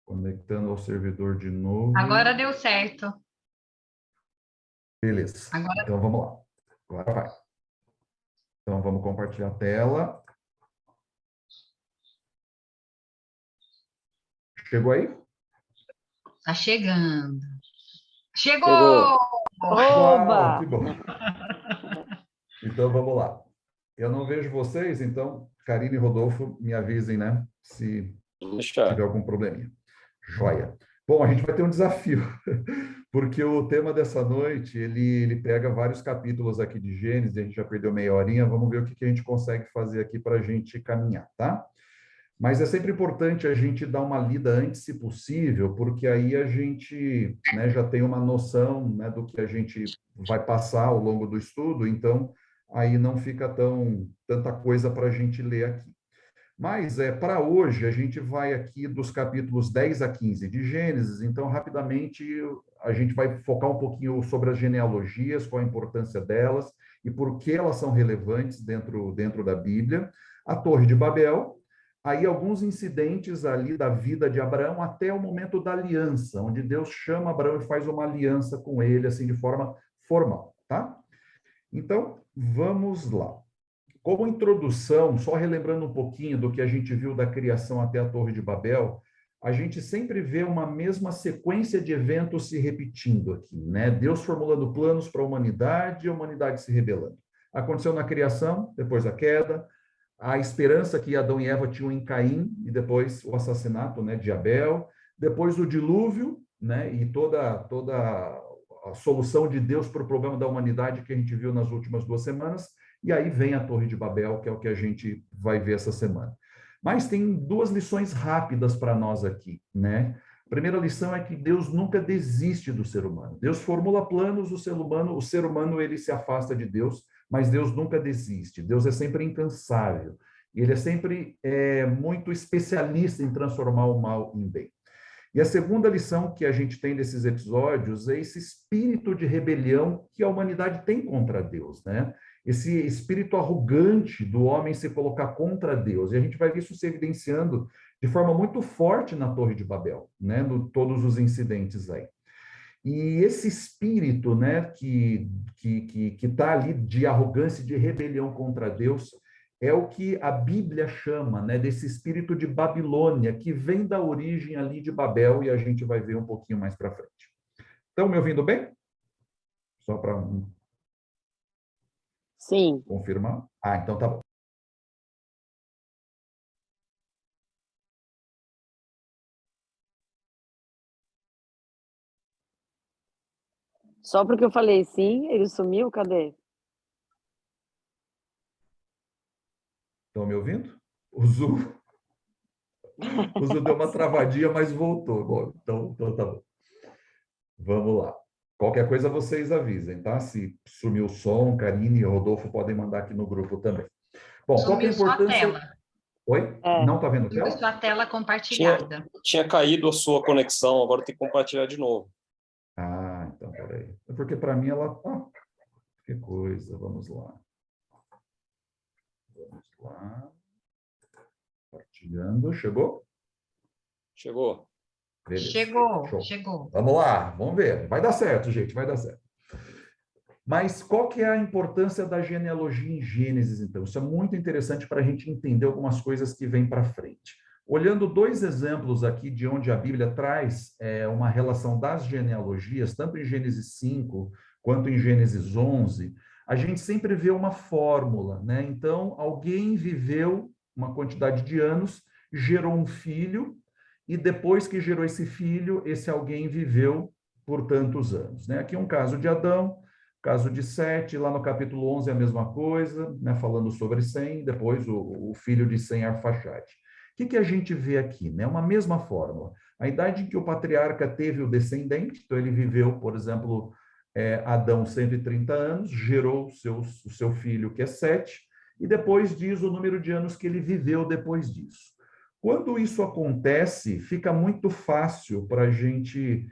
Conectando ao servidor de novo. Agora deu certo. Beleza. Agora... Então, vamos lá. Agora vai. Então, vamos compartilhar a tela. Chegou aí? Tá chegando. Chegou! Uau, que bom. Então, vamos lá. Eu não vejo vocês, então, Karine e Rodolfo, me avisem, né? Se tiver algum probleminha. Joia. Bom, a gente vai ter um desafio, porque o tema dessa noite, ele pega vários capítulos aqui de Gênesis, a gente já perdeu meia horinha, vamos ver o que a gente consegue fazer aqui para a gente caminhar, tá? Mas é sempre importante a gente dar uma lida antes, se possível, porque aí a gente, né, já tem uma noção, né, do que a gente vai passar ao longo do estudo, então aí não fica tanta coisa para a gente ler aqui. Mas para hoje, a gente vai aqui dos capítulos 10 a 15 de Gênesis, então, rapidamente, a gente vai focar um pouquinho sobre as genealogias, qual a importância delas e por que elas são relevantes dentro da Bíblia. A Torre de Babel, aí alguns incidentes ali da vida de Abraão até o momento da aliança, onde Deus chama Abraão e faz uma aliança com ele, assim, de forma formal, tá? Então, vamos lá. Como introdução, só relembrando um pouquinho do que a gente viu da criação até a Torre de Babel, a gente sempre vê uma mesma sequência de eventos se repetindo aqui, né? Deus formulando planos para a humanidade e a humanidade se rebelando. Aconteceu na criação, depois a queda, a esperança que Adão e Eva tinham em Caim e depois o assassinato, né, de Abel, depois o dilúvio, né, e toda a solução de Deus para o problema da humanidade que a gente viu nas últimas 2 semanas. E aí vem a Torre de Babel, que é o que a gente vai ver essa semana. Mas tem 2 lições rápidas para nós aqui, né? A primeira lição é que Deus nunca desiste do ser humano. Deus formula planos, o ser humano ele se afasta de Deus, mas Deus nunca desiste. Deus é sempre incansável. Ele é sempre muito especialista em transformar o mal em bem. E a segunda lição que a gente tem desses episódios é esse espírito de rebelião que a humanidade tem contra Deus, né? Esse espírito arrogante do homem se colocar contra Deus. E a gente vai ver isso se evidenciando de forma muito forte na Torre de Babel, né? Todos os incidentes aí. E esse espírito, né, que está ali de arrogância e de rebelião contra Deus, é o que a Bíblia chama, né, desse espírito de Babilônia, que vem da origem ali de Babel, e a gente vai ver um pouquinho mais para frente. Estão me ouvindo bem? Só para Sim. confirmar. Ah, então tá bom. Só porque eu falei sim, ele sumiu, cadê? Estão me ouvindo? O Zu deu uma travadinha, mas voltou. Bom, então tá bom. Vamos lá. Qualquer coisa vocês avisem, tá? Se sumiu o som, Karine e Rodolfo podem mandar aqui no grupo também. Bom, qual que é a importância... Sua tela. Oi? Não tá vendo a tela? Sua tela compartilhada. Tinha caído a sua conexão, agora tem que compartilhar de novo. Ah, então, peraí. É porque para mim ela... Ah, que coisa, vamos lá. Vamos lá. Compartilhando, chegou? Chegou. Beleza. Chegou. Vamos lá, vamos ver. Vai dar certo, gente, vai dar certo. Mas qual que é a importância da genealogia em Gênesis, então? Isso é muito interessante para a gente entender algumas coisas que vêm para frente. Olhando 2 exemplos aqui de onde a Bíblia traz uma relação das genealogias, tanto em Gênesis 5 quanto em Gênesis 11, a gente sempre vê uma fórmula, né? Então, alguém viveu uma quantidade de anos, gerou um filho, e depois que gerou esse filho, esse alguém viveu por tantos anos, né? Aqui um caso de Adão, caso de Sete, lá no capítulo 11 é a mesma coisa, né? Falando sobre Sem, depois o filho de Sem, Arfaxade. O que a gente vê aqui? Né? Uma mesma fórmula. A idade em que o patriarca teve o descendente, então ele viveu, por exemplo, Adão 130 anos, gerou o seu filho, que é Sete, e depois diz o número de anos que ele viveu depois disso. Quando isso acontece, fica muito fácil para a gente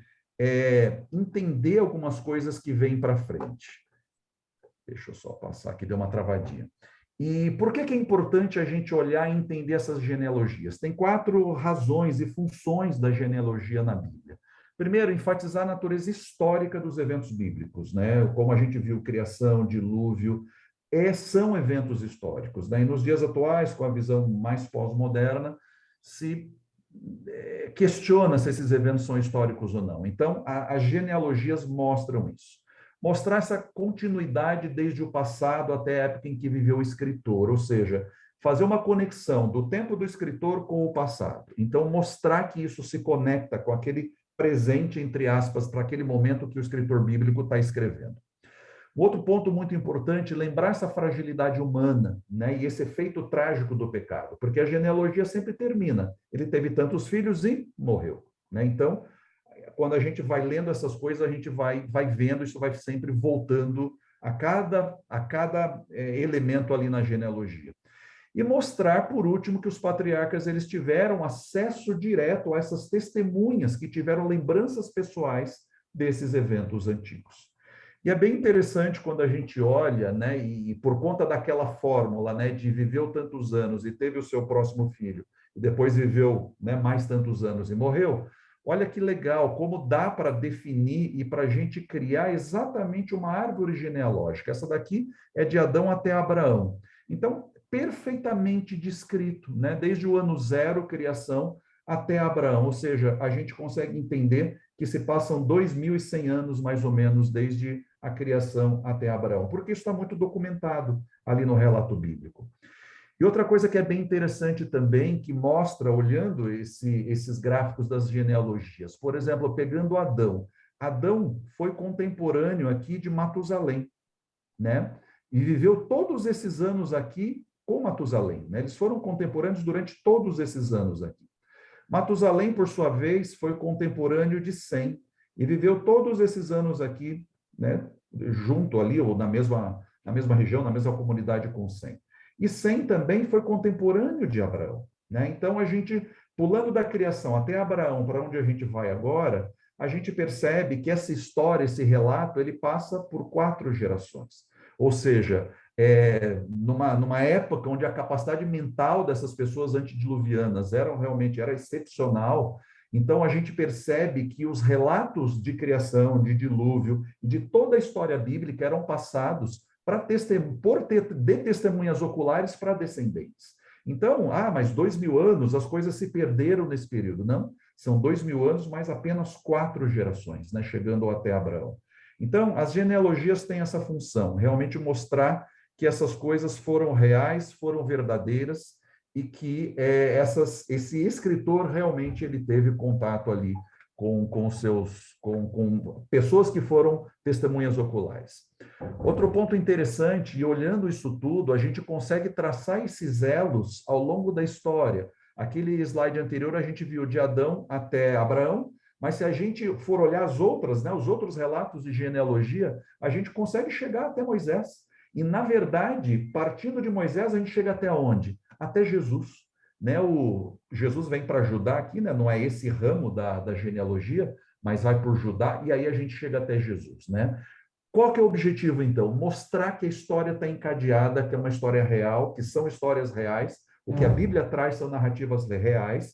entender algumas coisas que vêm para frente. Deixa eu só passar aqui, deu uma travadinha. E por que é importante a gente olhar e entender essas genealogias? Tem 4 razões e funções da genealogia na Bíblia. Primeiro, enfatizar a natureza histórica dos eventos bíblicos, né? Como a gente viu, criação, dilúvio, são eventos históricos, né? E nos dias atuais, com a visão mais pós-moderna, se questiona se esses eventos são históricos ou não. Então, as genealogias mostram isso. Mostrar essa continuidade desde o passado até a época em que viveu o escritor, ou seja, fazer uma conexão do tempo do escritor com o passado. Então, mostrar que isso se conecta com aquele presente, entre aspas, para aquele momento que o escritor bíblico está escrevendo. Outro ponto muito importante, lembrar essa fragilidade humana, né, e esse efeito trágico do pecado, porque a genealogia sempre termina. Ele teve tantos filhos e morreu, né? Então, quando a gente vai lendo essas coisas, a gente vai vendo, isso vai sempre voltando a cada elemento ali na genealogia. E mostrar, por último, que os patriarcas eles tiveram acesso direto a essas testemunhas que tiveram lembranças pessoais desses eventos antigos. E é bem interessante quando a gente olha, né, e por conta daquela fórmula, né, de viveu tantos anos e teve o seu próximo filho, e depois viveu, né, mais tantos anos e morreu, olha que legal, como dá para definir e para a gente criar exatamente uma árvore genealógica. Essa daqui é de Adão até Abraão. Então, perfeitamente descrito, né, desde o ano 0, criação, até Abraão, ou seja, a gente consegue entender que se passam 2.100 anos, mais ou menos, desde a criação até Abraão, porque isso está muito documentado ali no relato bíblico. E outra coisa que é bem interessante também, que mostra, olhando esses gráficos das genealogias, por exemplo, pegando Adão. Adão foi contemporâneo aqui de Matusalém, né? E viveu todos esses anos aqui com Matusalém, né? Eles foram contemporâneos durante todos esses anos aqui. Matusalém, por sua vez, foi contemporâneo de Sem e viveu todos esses anos aqui, né, junto ali, ou na mesma região, na mesma comunidade com Sem. E Sem também foi contemporâneo de Abraão, né? Então, a gente, pulando da criação até Abraão, para onde a gente vai agora, a gente percebe que essa história, esse relato, ele passa por 4 gerações. Ou seja, numa época onde a capacidade mental dessas pessoas antediluvianas era excepcional, então a gente percebe que os relatos de criação, de dilúvio, de toda a história bíblica eram passados de testemunhas oculares para descendentes. Então, mas 2.000 anos, as coisas se perderam nesse período. Não, são 2.000 anos, mas apenas 4 gerações, né, chegando até Abraão. Então, as genealogias têm essa função, realmente mostrar que essas coisas foram reais, foram verdadeiras, e que esse escritor realmente ele teve contato ali com pessoas que foram testemunhas oculares. Outro ponto interessante, e olhando isso tudo, a gente consegue traçar esses elos ao longo da história. Aquele slide anterior a gente viu de Adão até Abraão, mas se a gente for olhar as outras, né, os outros relatos de genealogia, a gente consegue chegar até Moisés. E, na verdade, partindo de Moisés, a gente chega até onde? Até Jesus. Né? Jesus vem para Judá aqui, né? Não é esse ramo da genealogia, mas vai por Judá, e aí a gente chega até Jesus. Né? Qual que é o objetivo, então? Mostrar que a história está encadeada, que é uma história real, que são histórias reais, o que a Bíblia traz são narrativas reais,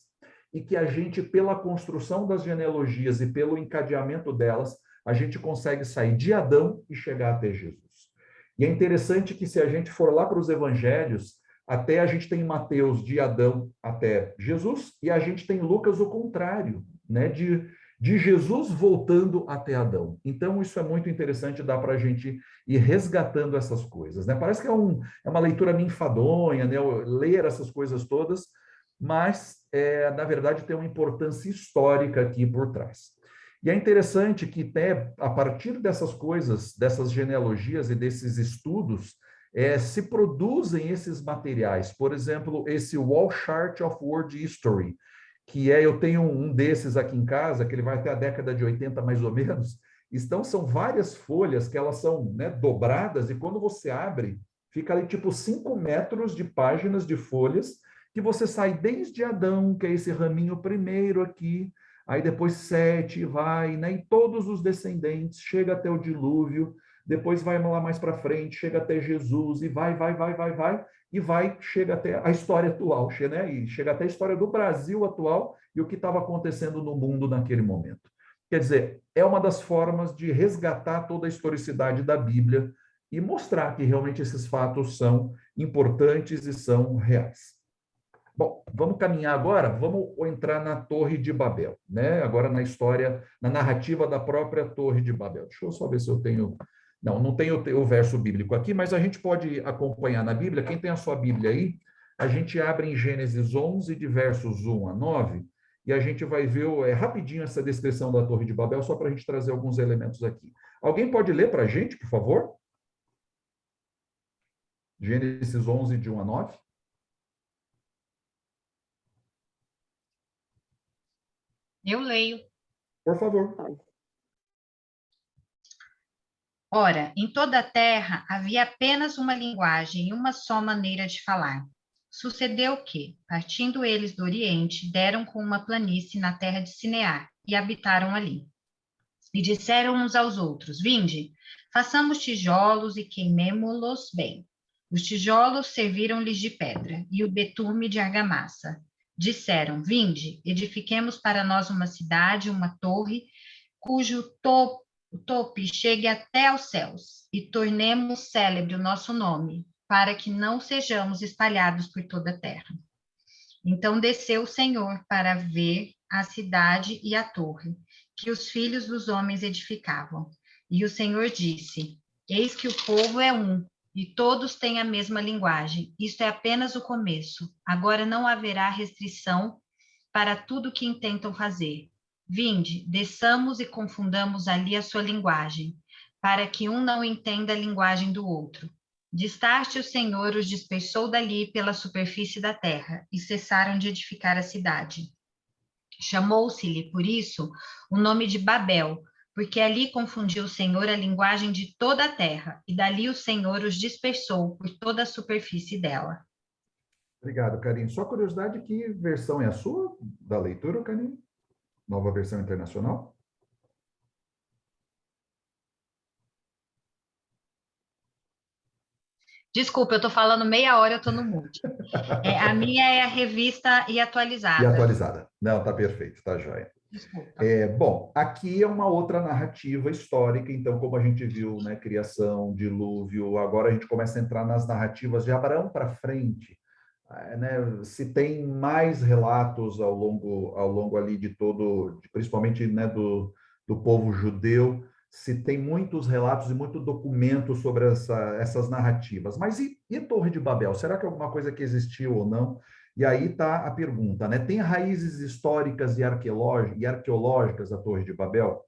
e que a gente, pela construção das genealogias e pelo encadeamento delas, a gente consegue sair de Adão e chegar até Jesus. E é interessante que, se a gente for lá para os evangelhos, até a gente tem Mateus de Adão até Jesus, e a gente tem Lucas o contrário, né? De Jesus voltando até Adão. Então, isso é muito interessante, dá para a gente ir resgatando essas coisas, né? Parece que é uma leitura meio enfadonha, né? Ler essas coisas todas, mas, na verdade, tem uma importância histórica aqui por trás. E é interessante que, até a partir dessas coisas, dessas genealogias e desses estudos, se produzem esses materiais. Por exemplo, esse Wall Chart of World History, que eu tenho um desses aqui em casa, que ele vai até a década de 80, mais ou menos. Então, são várias folhas que elas são, né, dobradas, e quando você abre, fica ali tipo 5 metros de páginas de folhas, que você sai desde Adão, que é esse raminho primeiro aqui, aí depois 7, vai, né? E todos os descendentes, chega até o dilúvio, depois vai lá mais para frente, chega até Jesus, e vai. chega até a história atual, né? E chega até a história do Brasil atual e o que estava acontecendo no mundo naquele momento. Quer dizer, é uma das formas de resgatar toda a historicidade da Bíblia e mostrar que realmente esses fatos são importantes e são reais. Bom, vamos caminhar agora, vamos entrar na Torre de Babel, né? Agora na história, na narrativa da própria Torre de Babel. Deixa eu só ver se eu tenho... Não tenho o verso bíblico aqui, mas a gente pode acompanhar na Bíblia. Quem tem a sua Bíblia aí, a gente abre em Gênesis 11, de versos 1 a 9, e a gente vai ver rapidinho essa descrição da Torre de Babel, só para a gente trazer alguns elementos aqui. Alguém pode ler para a gente, por favor? Gênesis 11, de 1 a 9. Eu leio. Por favor. Ora, em toda a terra havia apenas uma linguagem e uma só maneira de falar. Sucedeu que, partindo eles do Oriente, deram com uma planície na terra de Sinear e habitaram ali. E disseram uns aos outros: Vinde, façamos tijolos e queimemo-los bem. Os tijolos serviram-lhes de pedra e o betume de argamassa. Disseram: Vinde, edifiquemos para nós uma cidade, uma torre, cujo tope chegue até aos céus, e tornemos célebre o nosso nome, para que não sejamos espalhados por toda a terra. Então desceu o Senhor para ver a cidade e a torre, que os filhos dos homens edificavam. E o Senhor disse: Eis que o povo é um, e todos têm a mesma linguagem. Isto é apenas o começo. Agora não haverá restrição para tudo que intentam fazer. Vinde, desçamos e confundamos ali a sua linguagem, para que um não entenda a linguagem do outro. Distarte o Senhor os dispersou dali pela superfície da terra, e cessaram de edificar a cidade. Chamou-se-lhe, por isso, o nome de Babel, porque ali confundiu o Senhor a linguagem de toda a terra, e dali o Senhor os dispersou por toda a superfície dela. Obrigado, Karine. Só curiosidade, que versão é a sua da leitura, Karine? Nova Versão Internacional? Desculpa, eu estou falando meia hora, eu estou no mute. A minha é a Revista e Atualizada. E atualizada. Não, tá perfeito, tá joia. Desculpa. Bom, aqui é uma outra narrativa histórica, então, como a gente viu, né, criação, dilúvio, agora a gente começa a entrar nas narrativas de Abraão para frente, né, se tem mais relatos ao longo ali de todo, principalmente, né, do povo judeu, se tem muitos relatos e muito documento sobre essas narrativas. Mas e Torre de Babel? Será que é alguma coisa que existiu ou não? E aí está a pergunta, né? Tem raízes históricas e arqueológicas a Torre de Babel?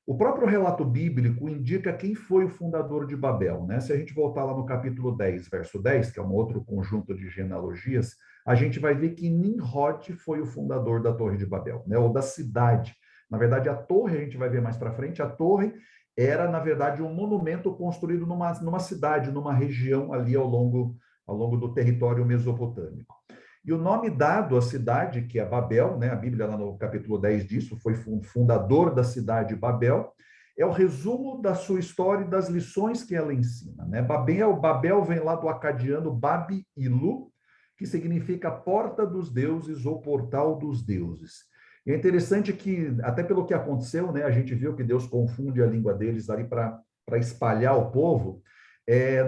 O próprio relato bíblico indica quem foi o fundador de Babel, né? Se a gente voltar lá no capítulo 10, verso 10, que é um outro conjunto de genealogias, a gente vai ver que Nimrod foi o fundador da Torre de Babel, né? Ou da cidade. Na verdade, a torre, a gente vai ver mais para frente, a torre era, na verdade, um monumento construído numa cidade, numa região ali ao longo do território mesopotâmico. E o nome dado à cidade, que é Babel, né? A Bíblia, lá no capítulo 10 disso, foi fundador da cidade Babel, é o resumo da sua história e das lições que ela ensina, né? Babel vem lá do acadiano Babi-Ilu, que significa porta dos deuses ou portal dos deuses. E é interessante que, até pelo que aconteceu, né, a gente viu que Deus confunde a língua deles ali para espalhar o povo.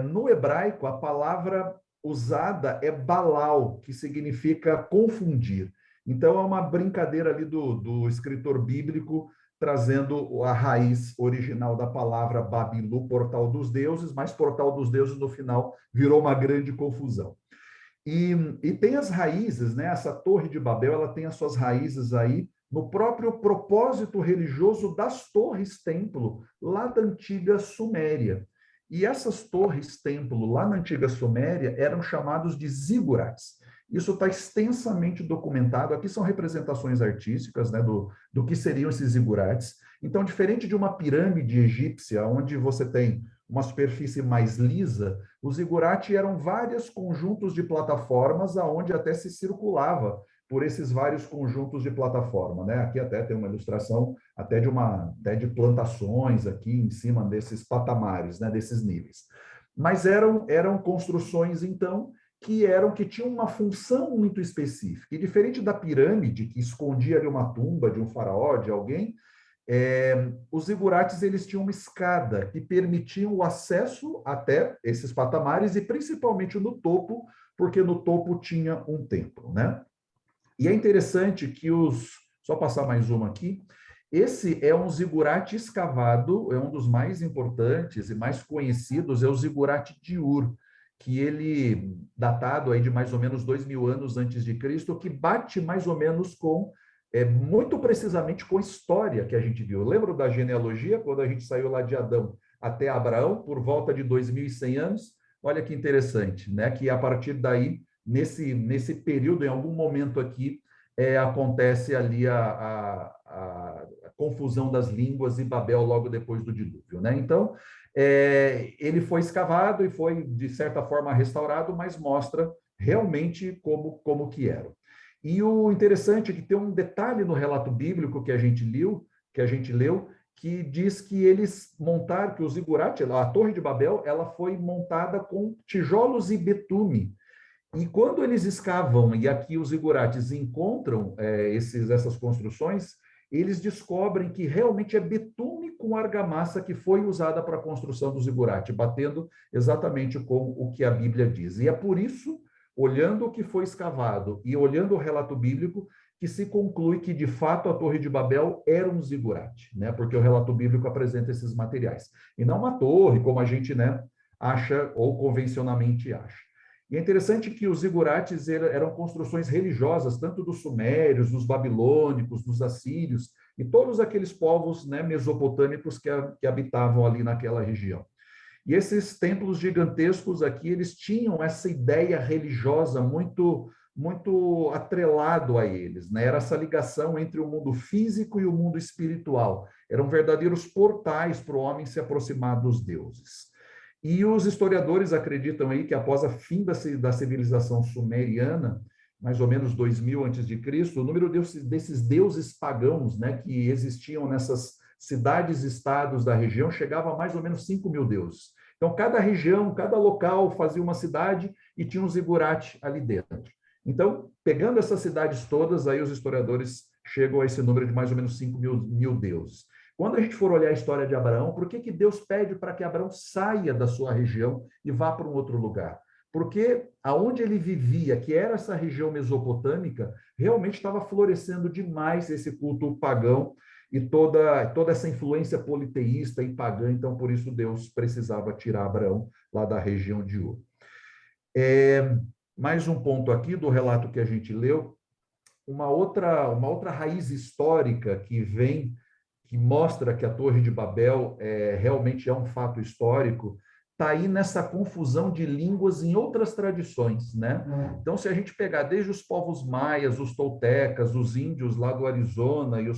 No hebraico, a palavra usada é Balal, que significa confundir. Então, é uma brincadeira ali do escritor bíblico, trazendo a raiz original da palavra Babilu, portal dos deuses, mas portal dos deuses, no final, virou uma grande confusão. E tem as raízes, né? Essa Torre de Babel, ela tem as suas raízes aí no próprio propósito religioso das torres-templo, lá da antiga Suméria. E essas torres-templo, lá na antiga Suméria, eram chamados de zigurates. Isso está extensamente documentado. Aqui são representações artísticas, né, do que seriam esses zigurates. Então, diferente de uma pirâmide egípcia, onde você tem uma superfície mais lisa, os zigurate eram vários conjuntos de plataformas aonde até se circulava por esses vários conjuntos de plataforma, né? Aqui até tem uma ilustração até de plantações aqui em cima desses patamares, né, desses níveis. Mas eram construções, então, que tinham uma função muito específica. E diferente da pirâmide, que escondia ali uma tumba de um faraó, de alguém, os zigurates eles tinham uma escada que permitiam o acesso até esses patamares e principalmente no topo, porque no topo tinha um templo, né? E é interessante que só passar mais uma aqui, esse é um zigurate escavado, é um dos mais importantes e mais conhecidos, é o zigurate de Ur, que ele, datado aí de mais ou menos 2000 anos antes de Cristo, que bate mais ou menos com, muito precisamente com a história que a gente viu. Lembra da genealogia, quando a gente saiu lá de Adão até Abraão, por volta de 2100 anos? Olha que interessante, né? Que a partir daí, nesse período, em algum momento aqui, acontece ali a confusão das línguas e Babel logo depois do dilúvio, né? Então, ele foi escavado e foi, de certa forma, restaurado, mas mostra realmente como que era. E o interessante é que tem um detalhe no relato bíblico que a gente leu, que diz que eles montaram, que o zigurate, a Torre de Babel, ela foi montada com tijolos e betume. E quando eles escavam, e aqui os zigurates encontram essas construções, eles descobrem que realmente é betume com argamassa que foi usada para a construção do zigurate, batendo exatamente com o que a Bíblia diz. E é por isso, olhando o que foi escavado e olhando o relato bíblico, que se conclui que, de fato, a Torre de Babel era um zigurate, né? Porque o relato bíblico apresenta esses materiais. E não uma torre, como a gente, né, acha ou convencionalmente acha. E é interessante que os zigurates eram construções religiosas, tanto dos sumérios, dos babilônicos, dos assírios, e todos aqueles povos, né, mesopotâmicos que habitavam ali naquela região. E esses templos gigantescos aqui, eles tinham essa ideia religiosa muito atrelado a eles, né? Era essa ligação entre o mundo físico e o mundo espiritual. Eram verdadeiros portais para o homem se aproximar dos deuses. E os historiadores acreditam aí que após a fim da civilização sumeriana, mais ou menos 2000 a.C., o número desses deuses pagãos, né, que existiam nessas cidades-estados da região chegava a mais ou menos 5.000 deuses. Então, cada região, cada local fazia uma cidade e tinha um zigurate ali dentro. Então, pegando essas cidades todas, aí os historiadores chegam a esse número de mais ou menos 5.000 deuses. Quando a gente for olhar a história de Abraão, por que Deus pede para que Abraão saia da sua região e vá para um outro lugar? Porque aonde ele vivia, que era essa região mesopotâmica, realmente estava florescendo demais esse culto pagão e toda essa influência politeísta e pagã. Então, por isso, Deus precisava tirar Abraão lá da região de Ur. Mais um ponto aqui do relato que a gente leu, uma outra raiz histórica que mostra que a Torre de Babel realmente é um fato histórico, está aí nessa confusão de línguas em outras tradições, né? Então, se a gente pegar desde os povos maias, os toltecas, os índios lá do Arizona e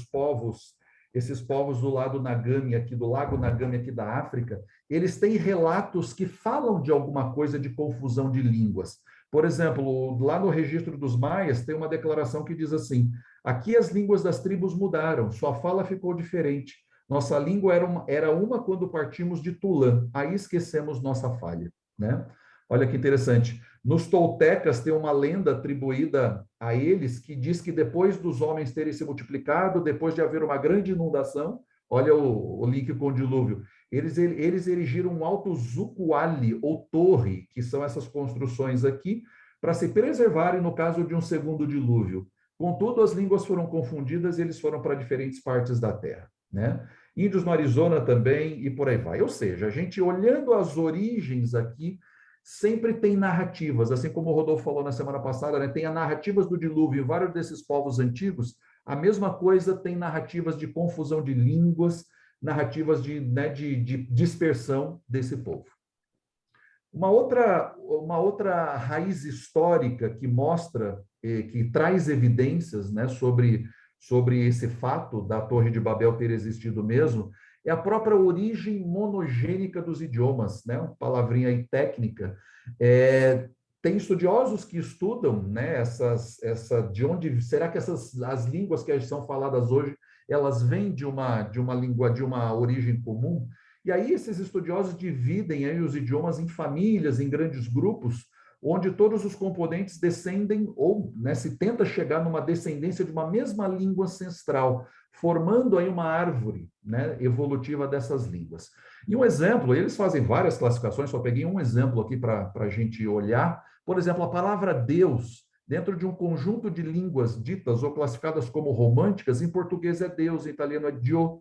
esses povos do lago Nagami aqui da África, eles têm relatos que falam de alguma coisa de confusão de línguas. Por exemplo, lá no registro dos maias tem uma declaração que diz assim: aqui as línguas das tribos mudaram, sua fala ficou diferente. Nossa língua era uma quando partimos de Tulã, aí esquecemos nossa falha, né? Olha que interessante. Nos toltecas tem uma lenda atribuída a eles que diz que depois dos homens terem se multiplicado, depois de haver uma grande inundação, olha o link com o dilúvio, eles erigiram um alto zucuali, ou torre, que são essas construções aqui, para se preservarem no caso de um segundo dilúvio. Contudo, as línguas foram confundidas e eles foram para diferentes partes da terra, né? Índios no Arizona também, e por aí vai. Ou seja, a gente olhando as origens aqui, sempre tem narrativas, assim como o Rodolfo falou na semana passada, né? Tem as narrativas do dilúvio em vários desses povos antigos, a mesma coisa tem narrativas de confusão de línguas, narrativas de dispersão desse povo. Uma outra raiz histórica que mostra, que traz evidências, né, sobre esse fato da Torre de Babel ter existido mesmo, é a própria origem monogênica dos idiomas, né, uma palavrinha aí técnica. Tem estudiosos que estudam, né, de onde será que as línguas que são faladas hoje, elas vêm de uma origem comum. E aí esses estudiosos dividem aí os idiomas em famílias, em grandes grupos, onde todos os componentes descendem, ou né, se tenta chegar numa descendência de uma mesma língua ancestral, formando aí uma árvore né, evolutiva dessas línguas. E um exemplo, eles fazem várias classificações, só peguei um exemplo aqui para a gente olhar. Por exemplo, a palavra Deus, dentro de um conjunto de línguas ditas ou classificadas como românticas, em português é Deus, em italiano é Dio,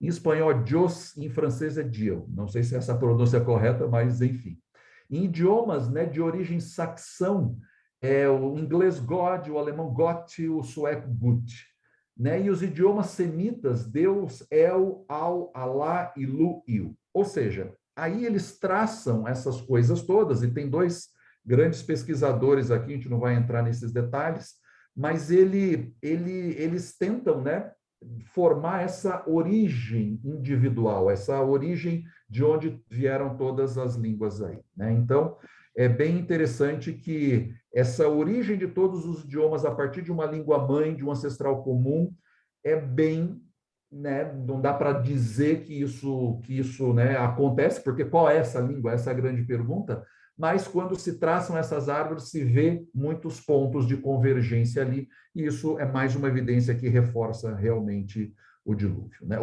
em espanhol é Dios, em francês é Dio. Não sei se essa pronúncia é correta, mas enfim. Em idiomas né, de origem saxão, é o inglês God, o alemão Gott, o sueco Gut. Né? E os idiomas semitas, Deus, El, Al, Alá e Lu, Il. Ou seja, aí eles traçam essas coisas todas, e tem dois grandes pesquisadores aqui, a gente não vai entrar nesses detalhes, mas eles tentam né, formar essa origem individual, essa origem de onde vieram todas as línguas aí. Né? Então, é bem interessante que essa origem de todos os idiomas a partir de uma língua mãe, de um ancestral comum, é bem, né, não dá para dizer que isso né, acontece, porque qual é essa língua? Essa é a grande pergunta, mas quando se traçam essas árvores, se vê muitos pontos de convergência ali, e isso é mais uma evidência que reforça realmente o dilúvio, né?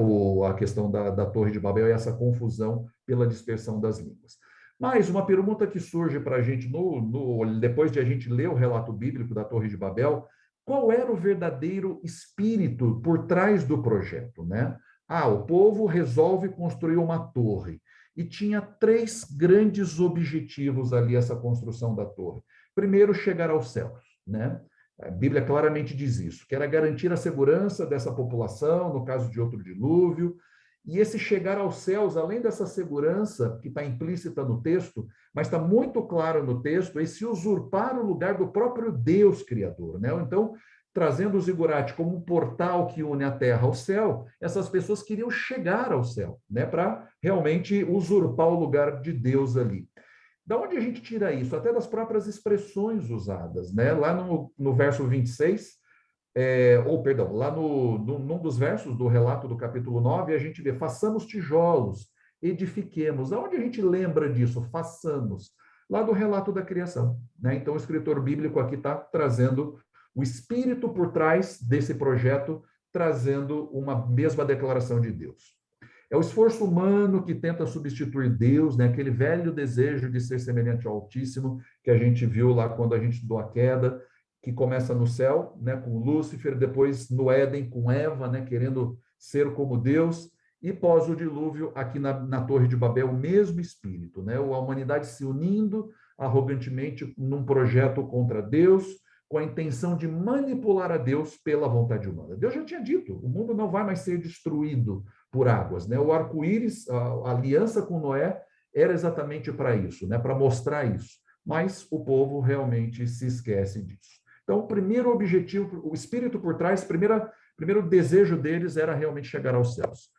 A questão da Torre de Babel e essa confusão pela dispersão das línguas. Mas uma pergunta que surge para a gente, depois de a gente ler o relato bíblico da Torre de Babel, qual era o verdadeiro espírito por trás do projeto, né? O povo resolve construir uma torre, e tinha 3 grandes objetivos ali, essa construção da torre. Primeiro, chegar aos céus, né? A Bíblia claramente diz isso, que era garantir a segurança dessa população, no caso de outro dilúvio, e esse chegar aos céus, além dessa segurança que está implícita no texto, mas está muito claro no texto, é se usurpar o lugar do próprio Deus Criador, né? Então, trazendo o zigurate como um portal que une a terra ao céu, essas pessoas queriam chegar ao céu, né? Para realmente usurpar o lugar de Deus ali. Da onde a gente tira isso? Até das próprias expressões usadas, né? Lá no verso 26, lá num dos versos do relato do capítulo 9, a gente vê, façamos tijolos, edifiquemos. Da onde a gente lembra disso? Façamos. Lá do relato da criação, né? Então, o escritor bíblico aqui está trazendo o espírito por trás desse projeto, trazendo uma mesma declaração de Deus. É o esforço humano que tenta substituir Deus, né? Aquele velho desejo de ser semelhante ao Altíssimo, que a gente viu lá quando a gente estudou a queda, que começa no céu, né, com Lúcifer, depois no Éden com Eva, né, querendo ser como Deus, e pós o dilúvio, aqui na Torre de Babel, o mesmo espírito, né? A humanidade se unindo arrogantemente num projeto contra Deus, com a intenção de manipular a Deus pela vontade humana. Deus já tinha dito, o mundo não vai mais ser destruído por águas, né? O arco-íris, a aliança com Noé, era exatamente para isso, né? Para mostrar isso. Mas o povo realmente se esquece disso. Então, o primeiro objetivo, o espírito por trás, primeiro desejo deles era realmente chegar aos céus.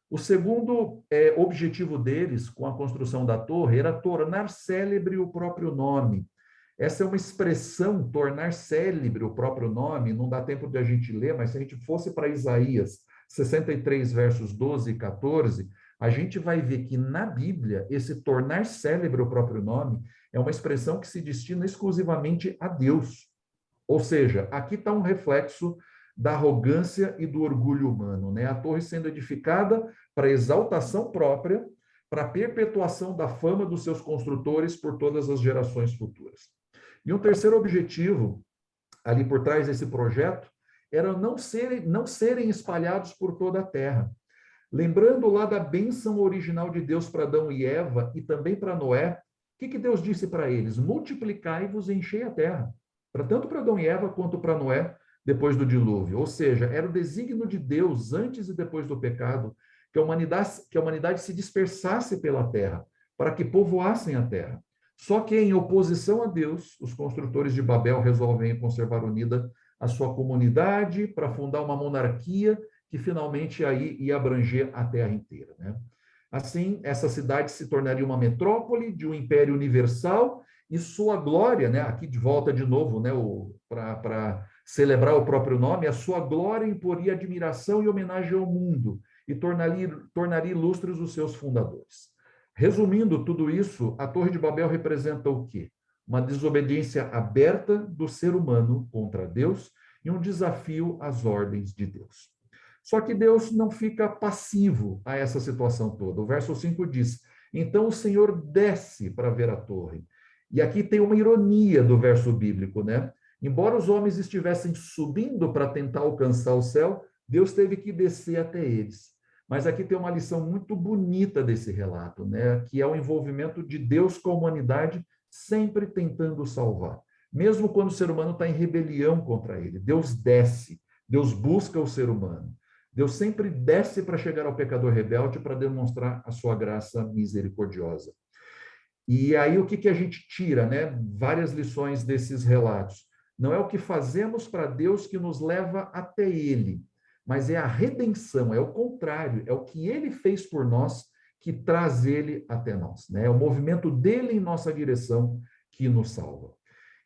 O segundo objetivo deles, com a construção da torre, era tornar célebre o próprio nome. Essa é uma expressão, tornar célebre o próprio nome, não dá tempo de a gente ler, mas se a gente fosse para Isaías 63, versos 12 e 14, a gente vai ver que na Bíblia, esse tornar célebre o próprio nome é uma expressão que se destina exclusivamente a Deus. Ou seja, aqui está um reflexo da arrogância e do orgulho humano, né? A torre sendo edificada para exaltação própria, para perpetuação da fama dos seus construtores por todas as gerações futuras. E um terceiro objetivo, ali por trás desse projeto, era não serem espalhados por toda a terra. Lembrando lá da bênção original de Deus para Adão e Eva e também para Noé, o que Deus disse para eles? Multiplicai-vos e enchei a terra. Tanto para Adão e Eva quanto para Noé, depois do dilúvio. Ou seja, era o desígnio de Deus, antes e depois do pecado, que a humanidade se dispersasse pela terra, para que povoassem a terra. Só que, em oposição a Deus, os construtores de Babel resolvem conservar unida a sua comunidade para fundar uma monarquia que finalmente aí ia abranger a terra inteira, né? Assim, essa cidade se tornaria uma metrópole de um império universal e sua glória, né? Aqui de volta de novo, né? Para celebrar o próprio nome, a sua glória imporia admiração e homenagem ao mundo e tornaria ilustres os seus fundadores. Resumindo tudo isso, a Torre de Babel representa o quê? uma desobediência aberta do ser humano contra Deus e um desafio às ordens de Deus. Só que Deus não fica passivo a essa situação toda. O verso 5 diz: então o Senhor desce para ver a torre. E aqui tem uma ironia do verso bíblico, né? Embora os homens estivessem subindo para tentar alcançar o céu, Deus teve que descer até eles. Mas aqui tem uma lição muito bonita desse relato, né? Que é o envolvimento de Deus com a humanidade, sempre tentando salvar. Mesmo quando o ser humano está em rebelião contra ele, Deus desce, Deus busca o ser humano. Deus sempre desce para chegar ao pecador rebelde para demonstrar a sua graça misericordiosa. E aí o que a gente tira, né? Várias lições desses relatos. Não é o que fazemos para Deus que nos leva até Ele, mas é a redenção, é o contrário, é o que Ele fez por nós que traz Ele até nós, né? É o movimento dele em nossa direção que nos salva.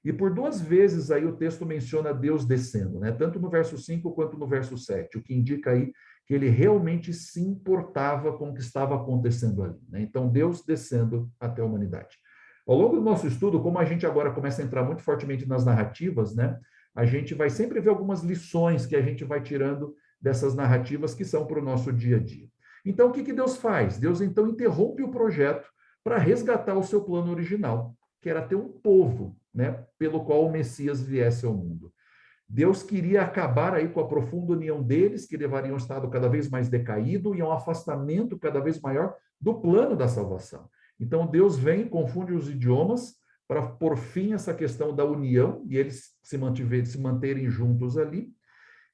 E por 2 vezes aí o texto menciona Deus descendo, né? Tanto no verso 5 quanto no verso 7, o que indica aí que ele realmente se importava com o que estava acontecendo ali, né? Então, Deus descendo até a humanidade. Ao longo do nosso estudo, como a gente agora começa a entrar muito fortemente nas narrativas, né? A gente vai sempre ver algumas lições que a gente vai tirando dessas narrativas que são para o nosso dia a dia. Então, o que Deus faz? Deus, então, interrompe o projeto para resgatar o seu plano original, que era ter um povo, né, pelo qual o Messias viesse ao mundo. Deus queria acabar aí com a profunda união deles, que levariam um estado cada vez mais decaído e a um afastamento cada vez maior do plano da salvação. Então, Deus vem, confunde os idiomas para pôr fim a essa questão da união e eles se manterem juntos ali.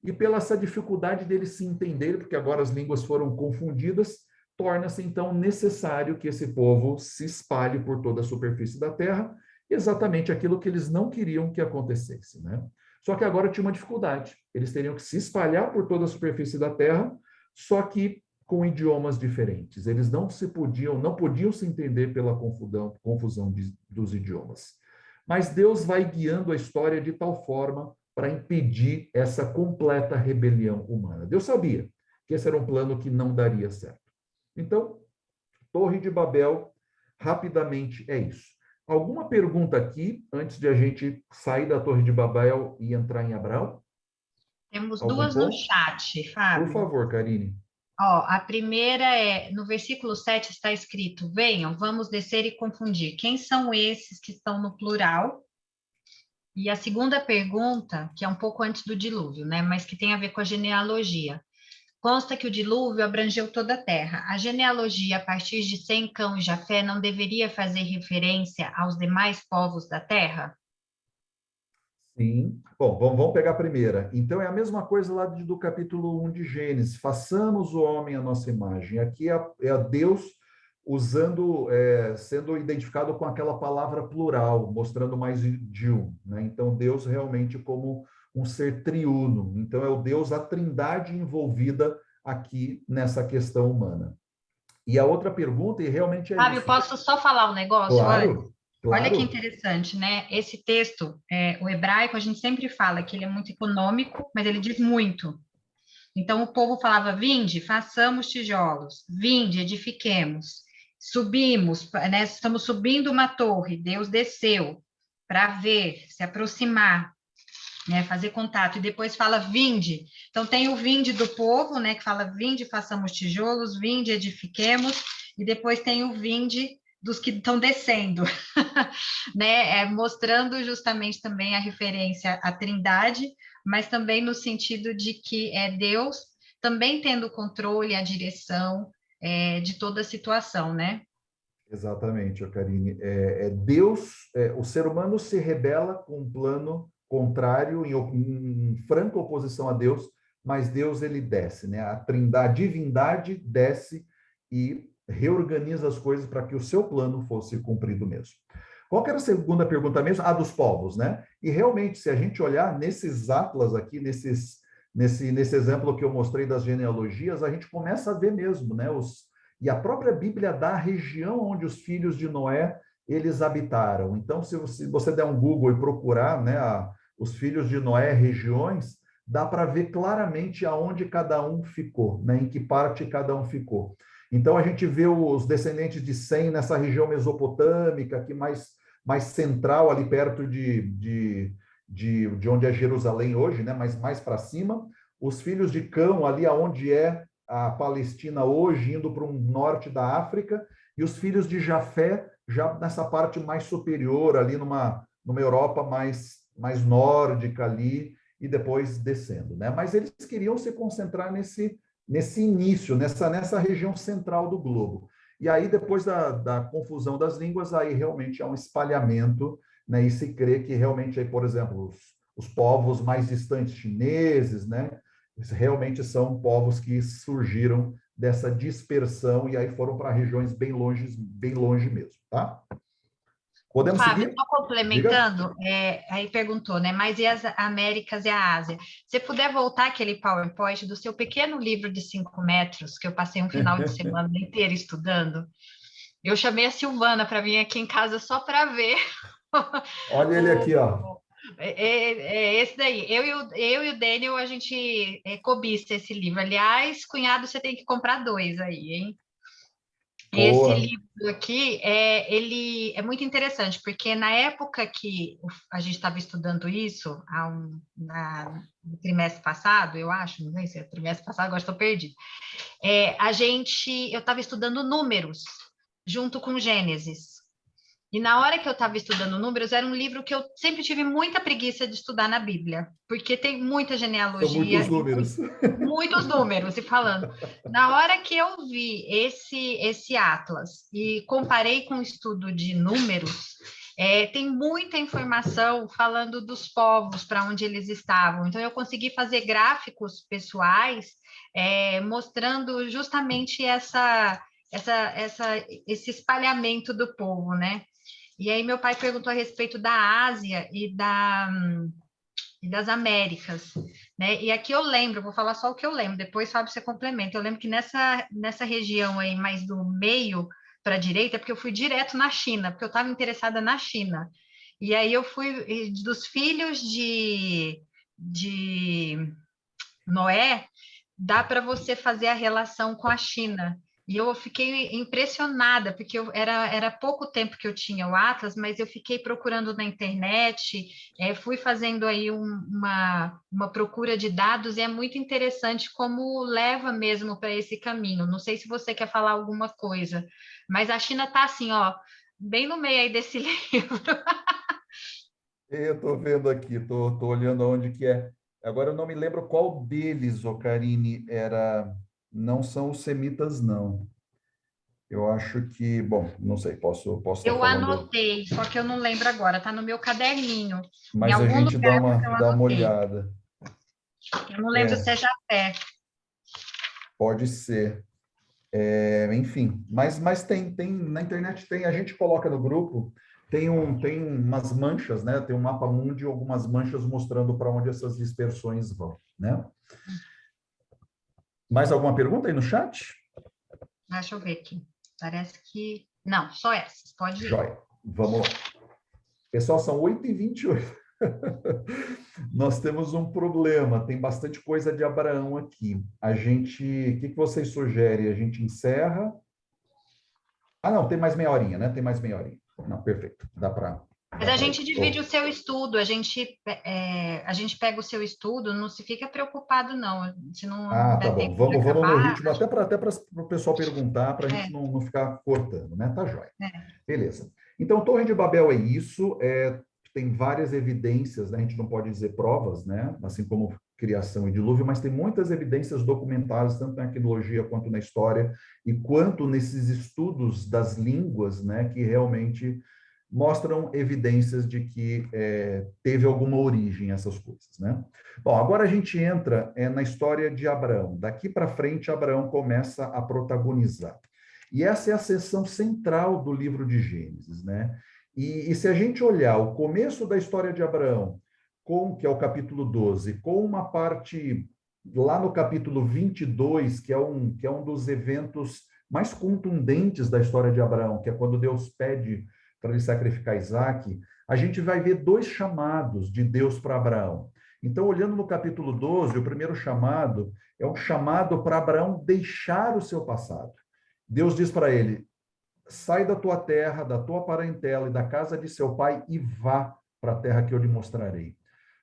E pela essa dificuldade deles se entenderem, porque agora as línguas foram confundidas, torna-se então necessário que esse povo se espalhe por toda a superfície da terra, exatamente aquilo que eles não queriam que acontecesse, né? Só que agora tinha uma dificuldade. Eles teriam que se espalhar por toda a superfície da terra, só que com idiomas diferentes. Eles não podiam se entender pela confusão dos idiomas. Mas Deus vai guiando a história de tal forma para impedir essa completa rebelião humana. Deus sabia que esse era um plano que não daria certo. Então, Torre de Babel, rapidamente é isso. Alguma pergunta aqui, antes de a gente sair da Torre de Babel e entrar em Abraão? Temos duas no chat, Fábio. Por favor, Karine. Ó, a primeira é, no versículo 7 está escrito: venham, vamos descer e confundir. Quem são esses que estão no plural? E a segunda pergunta, que é um pouco antes do dilúvio, né, mas que tem a ver com a genealogia. Consta que o dilúvio abrangeu toda a terra. A genealogia, a partir de Sem, Cão e Jafé, não deveria fazer referência aos demais povos da terra? Sim. Bom, vamos pegar a primeira. Então, é a mesma coisa lá do capítulo 1 de Gênesis. Façamos o homem à nossa imagem. Aqui é a Deus sendo identificado com aquela palavra plural, mostrando mais de um, né? Então, Deus realmente como um ser triuno. Então, é o Deus, a trindade envolvida aqui nessa questão humana. E a outra pergunta, e realmente é Fábio, isso. posso só falar um negócio? Claro. Olha que interessante, né? Esse texto, o hebraico, a gente sempre fala que ele é muito econômico, mas ele diz muito. Então, o povo falava: vinde, façamos tijolos, vinde, edifiquemos. Subimos, né? Estamos subindo uma torre, Deus desceu para ver, se aproximar, né? Fazer contato, e depois fala: vinde. Então, tem o vinde do povo, né? Que fala: vinde, façamos tijolos, vinde, edifiquemos, e depois tem o vinde dos que estão descendo, né? Mostrando justamente também a referência à Trindade, mas também no sentido de que é Deus também tendo o controle, a direção de toda a situação, né? Exatamente, Karine. Deus, o ser humano se rebela com um plano contrário, em franca oposição a Deus, mas Deus, ele desce, né? A Trindade, a divindade desce e reorganiza as coisas para que o seu plano fosse cumprido mesmo. Qual que era a segunda pergunta mesmo? A dos povos, né? E realmente, se a gente olhar nesses atlas aqui, nesse exemplo que eu mostrei das genealogias, a gente começa a ver mesmo, né? E a própria Bíblia dá a região onde os filhos de Noé, eles habitaram. Então, se você der um Google e procurar, né, os filhos de Noé, regiões, dá para ver claramente aonde cada um ficou, né, em que parte cada um ficou. Então, a gente vê os descendentes de Sem nessa região mesopotâmica, que mais mais central, ali perto de onde é Jerusalém hoje, né? Mas mais para cima. Os filhos de Cão, ali aonde é a Palestina hoje, indo para o norte da África, e os filhos de Jafé, já nessa parte mais superior, ali numa Europa mais nórdica ali, e depois descendo, né? Mas eles queriam se concentrar nesse início, nessa região central do globo. E aí, depois da confusão das línguas, aí realmente há um espalhamento, né? E se crê que realmente, aí, por exemplo, os povos mais distantes, chineses, né? Realmente são povos que surgiram dessa dispersão e aí foram para regiões bem longe mesmo, tá? Podemos Fábio, seguir? só complementando, aí perguntou, né? Mas e as Américas e a Ásia? Se puder voltar aquele PowerPoint do seu pequeno livro de 5 metros, que eu passei um final de semana inteiro estudando, eu chamei a Silvana para vir aqui em casa só para ver. Olha ele aqui, ó. Esse daí. Eu e o Daniel, a gente cobiça esse livro. Aliás, cunhado, você tem que comprar 2 aí, hein? Esse Boa. livro aqui, ele é muito interessante, porque na época que a gente estava estudando isso, no trimestre passado, eu acho, não sei se é trimestre passado, agora estou perdida, eu estava estudando números, junto com Gênesis. E na hora que eu estava estudando números, era um livro que eu sempre tive muita preguiça de estudar na Bíblia, porque tem muita São genealogia, muitos números. muitos números, e falando. Na hora que eu vi esse Atlas e comparei com o estudo de números, tem muita informação falando dos povos, para onde eles estavam. Então, eu consegui fazer gráficos pessoais mostrando justamente esse espalhamento do povo, né? E aí meu pai perguntou a respeito da Ásia e das Américas, né? E aqui eu lembro, vou falar só o que eu lembro, depois, Fábio, você complementa. Eu lembro que nessa região aí, mais do meio para a direita, porque eu fui direto na China, porque eu estava interessada na China. E aí eu fui dos filhos de Noé, dá para você fazer a relação com a China. E eu fiquei impressionada, porque era pouco tempo que eu tinha o Atlas, mas eu fiquei procurando na internet, fui fazendo aí uma procura de dados, e é muito interessante como leva mesmo para esse caminho. Não sei se você quer falar alguma coisa, mas a China está assim, ó, bem no meio aí desse livro. Eu estou vendo aqui, estou olhando aonde que é. Agora eu não me lembro qual deles, ô Karine, era. Não são os semitas, não. Eu acho que, bom, não sei, posso estar Eu falando, anotei, só que eu não lembro agora, está no meu caderninho. Em mas a algum gente dá lugar uma, eu dá uma anotei. olhada. Eu não lembro se É, é Japé. pode ser. Enfim, mas tem na internet tem, a gente coloca no grupo, tem umas manchas, né? Tem um mapa mundi, algumas manchas mostrando para onde essas dispersões vão, né? Mais alguma pergunta aí no chat? Deixa eu ver aqui. Parece que. Não, só essas. Pode ir. Joia. Vamos lá. Pessoal, são 8h28. Nós temos um problema, tem bastante coisa de Abraão aqui. O que vocês sugerem? A gente encerra? Ah, não, tem mais meia horinha, né? Tem mais meia horinha. Não, perfeito. Dá para. Mas a gente divide o seu estudo, a gente pega o seu estudo, não se fica preocupado, não. Se não Tá der bom. tempo de Vamos no acabar. ritmo, até para o pessoal perguntar, para a gente É, não ficar cortando, né? Tá jóia. é. Beleza. Então, Torre de Babel é isso. Tem várias evidências, né? A gente não pode dizer provas, né? Assim como criação e dilúvio, mas tem muitas evidências documentadas, tanto na arqueologia quanto na história, e quanto nesses estudos das línguas, né? Que realmente mostram evidências de que teve alguma origem essas coisas, né? Bom, agora a gente entra na história de Abraão. Daqui para frente, Abraão começa a protagonizar. E essa é a seção central do livro de Gênesis, né? E se a gente olhar o começo da história de Abraão, que é o capítulo 12, com uma parte lá no capítulo 22, que é um dos eventos mais contundentes da história de Abraão, que é quando Deus pede para ele sacrificar Isaac, a gente vai ver 2 chamados de Deus para Abraão. Então, olhando no capítulo 12, o primeiro chamado é um chamado para Abraão deixar o seu passado. Deus diz para ele: sai da tua terra, da tua parentela e da casa de seu pai e vá para a terra que eu lhe mostrarei.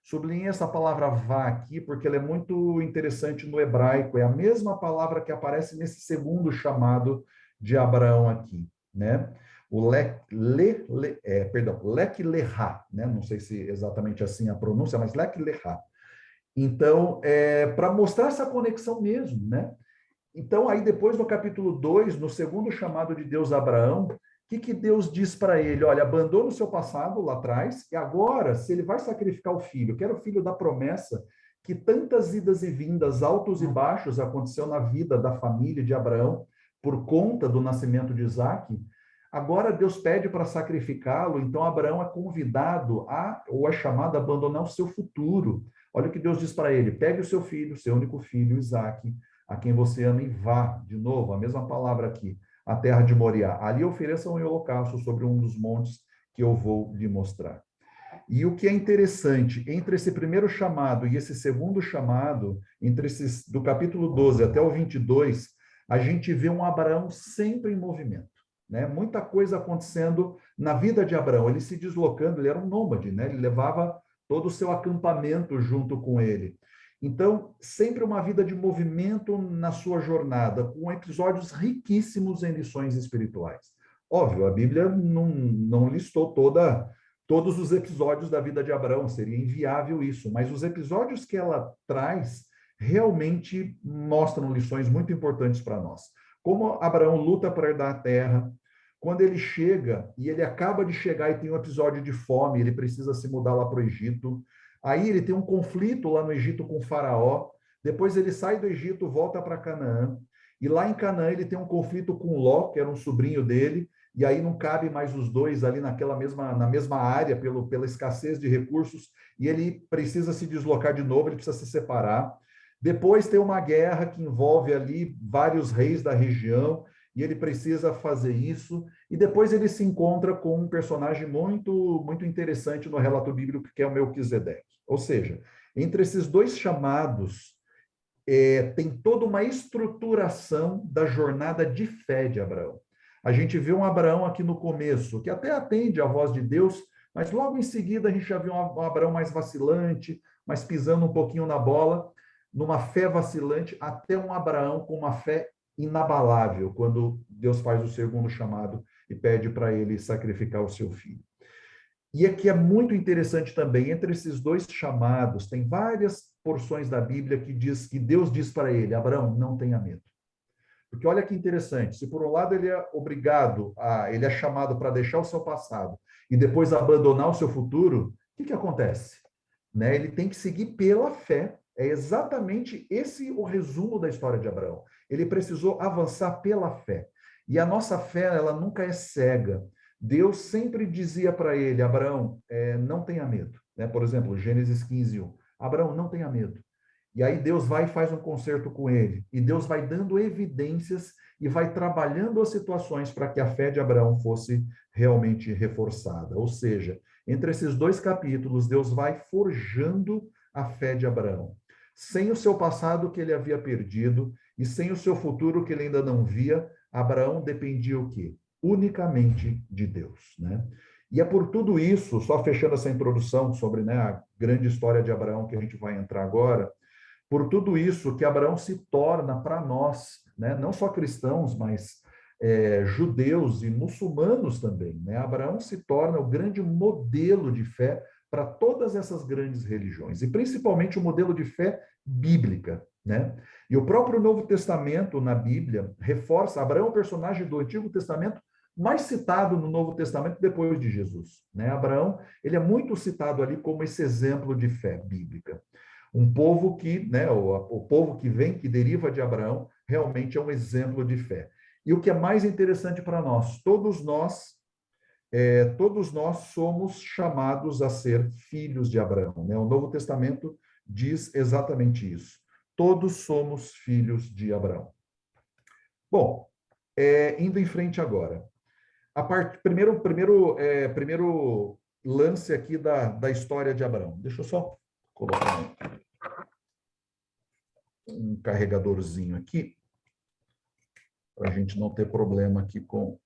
Sublinhei essa palavra vá aqui, porque ela é muito interessante no hebraico, é a mesma palavra que aparece nesse segundo chamado de Abraão aqui, né? O lek leha, né? Não sei se exatamente assim a pronúncia, mas lek leha. Então, para mostrar essa conexão mesmo, né? Então, aí depois no capítulo 2, no segundo chamado de Deus a Abraão, o que Deus diz para ele? Olha, abandona o seu passado lá atrás, e agora, se ele vai sacrificar o filho, que era o filho da promessa, que tantas idas e vindas, altos e baixos aconteceu na vida da família de Abraão, por conta do nascimento de Isaque, agora Deus pede para sacrificá-lo, então Abraão é convidado ou é chamado a abandonar o seu futuro. Olha o que Deus diz para ele: pegue o seu filho, seu único filho, Isaque, a quem você ama, e vá, de novo, a mesma palavra aqui, a terra de Moriá. Ali ofereça um holocausto sobre um dos montes que eu vou lhe mostrar. E o que é interessante, entre esse primeiro chamado e esse segundo chamado, do capítulo 12 até o 22, a gente vê um Abraão sempre em movimento, né? Muita coisa acontecendo na vida de Abraão, ele se deslocando, ele era um nômade, né? Ele levava todo o seu acampamento junto com ele. Então, sempre uma vida de movimento na sua jornada, com episódios riquíssimos em lições espirituais. Óbvio, a Bíblia não listou todos os episódios da vida de Abraão, seria inviável isso, mas os episódios que ela traz realmente mostram lições muito importantes para nós. Como Abraão luta para herdar a terra, quando ele chega, e ele acaba de chegar e tem um episódio de fome, ele precisa se mudar lá para o Egito. Aí ele tem um conflito lá no Egito com o faraó, depois ele sai do Egito, volta para Canaã, e lá em Canaã ele tem um conflito com Ló, que era um sobrinho dele, e aí não cabe mais os dois ali na mesma área, pela escassez de recursos, e ele precisa se deslocar de novo, ele precisa se separar. Depois tem uma guerra que envolve ali vários reis da região, e ele precisa fazer isso, e depois ele se encontra com um personagem muito, muito interessante no relato bíblico, que é o Melquisedeque. Ou seja, entre esses dois chamados, tem toda uma estruturação da jornada de fé de Abraão. A gente vê um Abraão aqui no começo, que até atende à voz de Deus, mas logo em seguida a gente já vê um Abraão mais vacilante, mais pisando um pouquinho na bola, numa fé vacilante, até um Abraão com uma fé inabalável, quando Deus faz o segundo chamado e pede para ele sacrificar o seu filho. E aqui é muito interessante também, entre esses dois chamados, tem várias porções da Bíblia que Deus diz para ele: Abraão, não tenha medo. Porque olha que interessante, se por um lado ele ele é chamado para deixar o seu passado e depois abandonar o seu futuro, o que acontece? Né? Ele tem que seguir pela fé. É exatamente esse o resumo da história de Abraão. Ele precisou avançar pela fé. E a nossa fé, ela nunca é cega. Deus sempre dizia para ele: Abraão, não tenha medo. Né? Por exemplo, Gênesis 15:1. Abraão, não tenha medo. E aí Deus vai e faz um concerto com ele. E Deus vai dando evidências e vai trabalhando as situações para que a fé de Abraão fosse realmente reforçada. Ou seja, entre esses dois capítulos, Deus vai forjando a fé de Abraão. Sem o seu passado que ele havia perdido e sem o seu futuro que ele ainda não via, Abraão dependia o quê? Unicamente de Deus, né? E é por tudo isso, só fechando essa introdução sobre, né, a grande história de Abraão que a gente vai entrar agora, por tudo isso que Abraão se torna para nós, né, não só cristãos, mas judeus e muçulmanos também, né? Abraão se torna o grande modelo de fé para todas essas grandes religiões, e principalmente o modelo de fé bíblica, né? E o próprio Novo Testamento, na Bíblia, reforça, Abraão é o personagem do Antigo Testamento mais citado no Novo Testamento depois de Jesus, né? Abraão, ele é muito citado ali como esse exemplo de fé bíblica. Um povo que, né, o povo que vem, que deriva de Abraão, realmente é um exemplo de fé. E o que é mais interessante para nós, todos nós somos chamados a ser filhos de Abraão, né? O Novo Testamento diz exatamente isso. Todos somos filhos de Abraão. Bom, indo em frente agora. Primeiro lance aqui da história de Abraão. Deixa eu só colocar um carregadorzinho aqui, para a gente não ter problema aqui com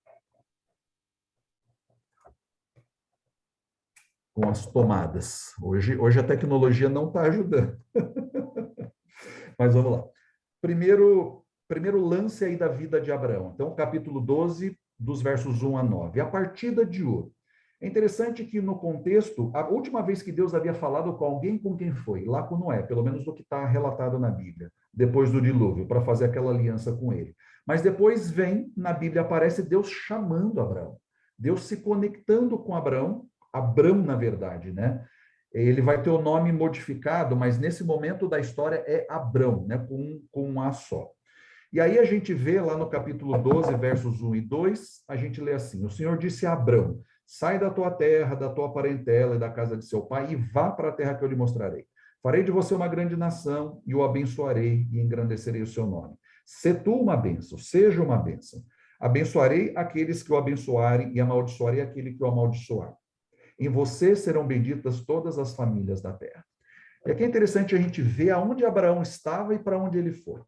com as tomadas. Hoje a tecnologia não está ajudando. Mas vamos lá. Primeiro lance aí da vida de Abraão. Então, capítulo 12, dos versos 1 a 9. A partida de Ur. É interessante que, no contexto, a última vez que Deus havia falado com alguém, com quem foi? Lá com Noé, pelo menos do que está relatado na Bíblia, depois do dilúvio, para fazer aquela aliança com ele. Mas depois vem, na Bíblia, aparece Deus chamando Abraão. Deus se conectando com Abraão, na verdade, né? Ele vai ter o nome modificado, mas nesse momento da história é Abrão, né? Com um A só. E aí a gente vê lá no capítulo 12, versos 1 e 2, a gente lê assim: o Senhor disse a Abrão: sai da tua terra, da tua parentela e da casa de seu pai e vá para a terra que eu lhe mostrarei. Farei de você uma grande nação e o abençoarei e engrandecerei o seu nome. Se tu uma bênção, seja uma bênção. Abençoarei aqueles que o abençoarem e amaldiçoarei aquele que o amaldiçoar. Em você serão benditas todas as famílias da terra. E aqui é interessante a gente ver aonde Abraão estava e para onde ele foi.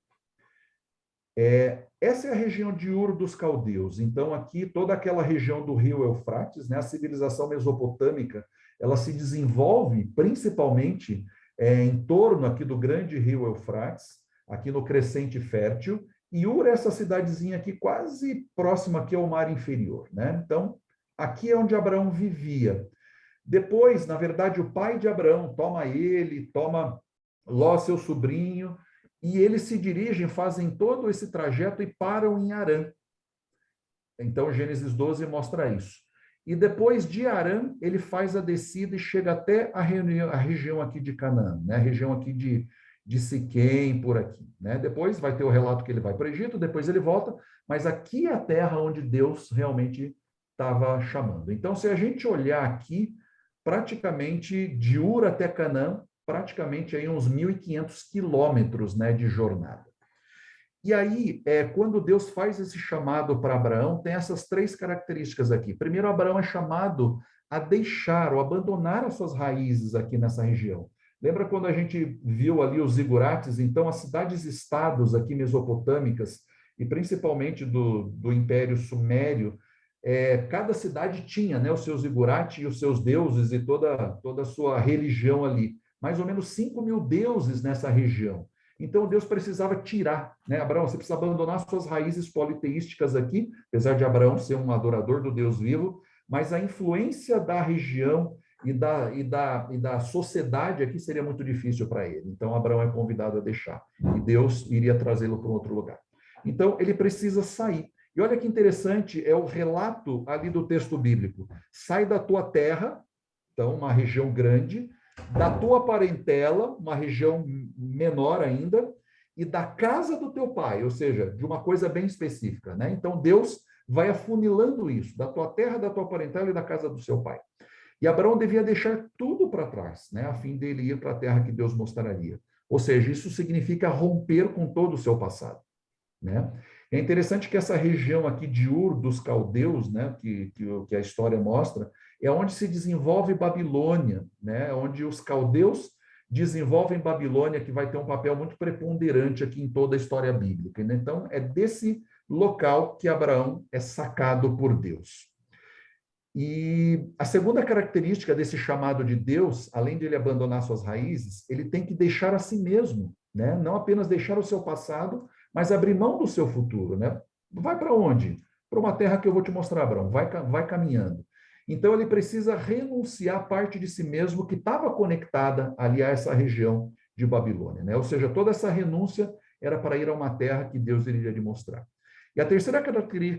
Essa é a região de Ur dos Caldeus. Então, aqui, toda aquela região do rio Eufrates, né, a civilização mesopotâmica, ela se desenvolve principalmente em torno aqui do grande rio Eufrates, aqui no Crescente Fértil, e Ur é essa cidadezinha aqui quase próxima aqui ao mar inferior, né? Então, aqui é onde Abraão vivia. Depois, na verdade, o pai de Abraão toma Ló, seu sobrinho, e eles se dirigem, fazem todo esse trajeto e param em Harã. Então, Gênesis 12 mostra isso. E depois de Harã, ele faz a descida e chega até a região aqui de Canaã, né? A região aqui de Siquém, por aqui, né? Depois vai ter o relato que ele vai para o Egito, depois ele volta, mas aqui é a terra onde Deus realmente estava chamando. Então, se a gente olhar aqui, praticamente de Ur até Canaã, praticamente aí uns 1.500 quilômetros, né, de jornada. E aí, quando Deus faz esse chamado para Abraão, tem essas três características aqui. Primeiro, Abraão é chamado a deixar ou abandonar as suas raízes aqui nessa região. Lembra quando a gente viu ali os zigurates? Então, as cidades-estados aqui mesopotâmicas, e principalmente do Império Sumério, cada cidade tinha, né, o seu zigurate e os seus deuses e toda a sua religião ali. Mais ou menos 5.000 deuses nessa região. Então, Deus precisava tirar, né? Abraão, você precisa abandonar suas raízes politeísticas aqui, apesar de Abraão ser um adorador do Deus vivo, mas a influência da região e da sociedade aqui seria muito difícil para ele. Então, Abraão é convidado a deixar, e Deus iria trazê-lo para um outro lugar. Então, ele precisa sair. E olha que interessante, é o relato ali do texto bíblico. Sai da tua terra, então, uma região grande, da tua parentela, uma região menor ainda, e da casa do teu pai, ou seja, de uma coisa bem específica, né? Então, Deus vai afunilando isso, da tua terra, da tua parentela e da casa do seu pai. E Abraão devia deixar tudo para trás, né? A fim dele ir para a terra que Deus mostraria. Ou seja, isso significa romper com todo o seu passado, né? É interessante que essa região aqui de Ur dos Caldeus, né, que a história mostra, é onde se desenvolve Babilônia, né, onde os caldeus desenvolvem Babilônia, que vai ter um papel muito preponderante aqui em toda a história bíblica, né? Então, é desse local que Abraão é sacado por Deus. E a segunda característica desse chamado de Deus, além de ele abandonar suas raízes, ele tem que deixar a si mesmo, né? Não apenas deixar o seu passado, mas abrir mão do seu futuro, né? Vai para onde? Para uma terra que eu vou te mostrar, Abraão. Vai caminhando. Então, ele precisa renunciar parte de si mesmo que estava conectada ali a essa região de Babilônia, né? Ou seja, toda essa renúncia era para ir a uma terra que Deus iria lhe mostrar. E a terceira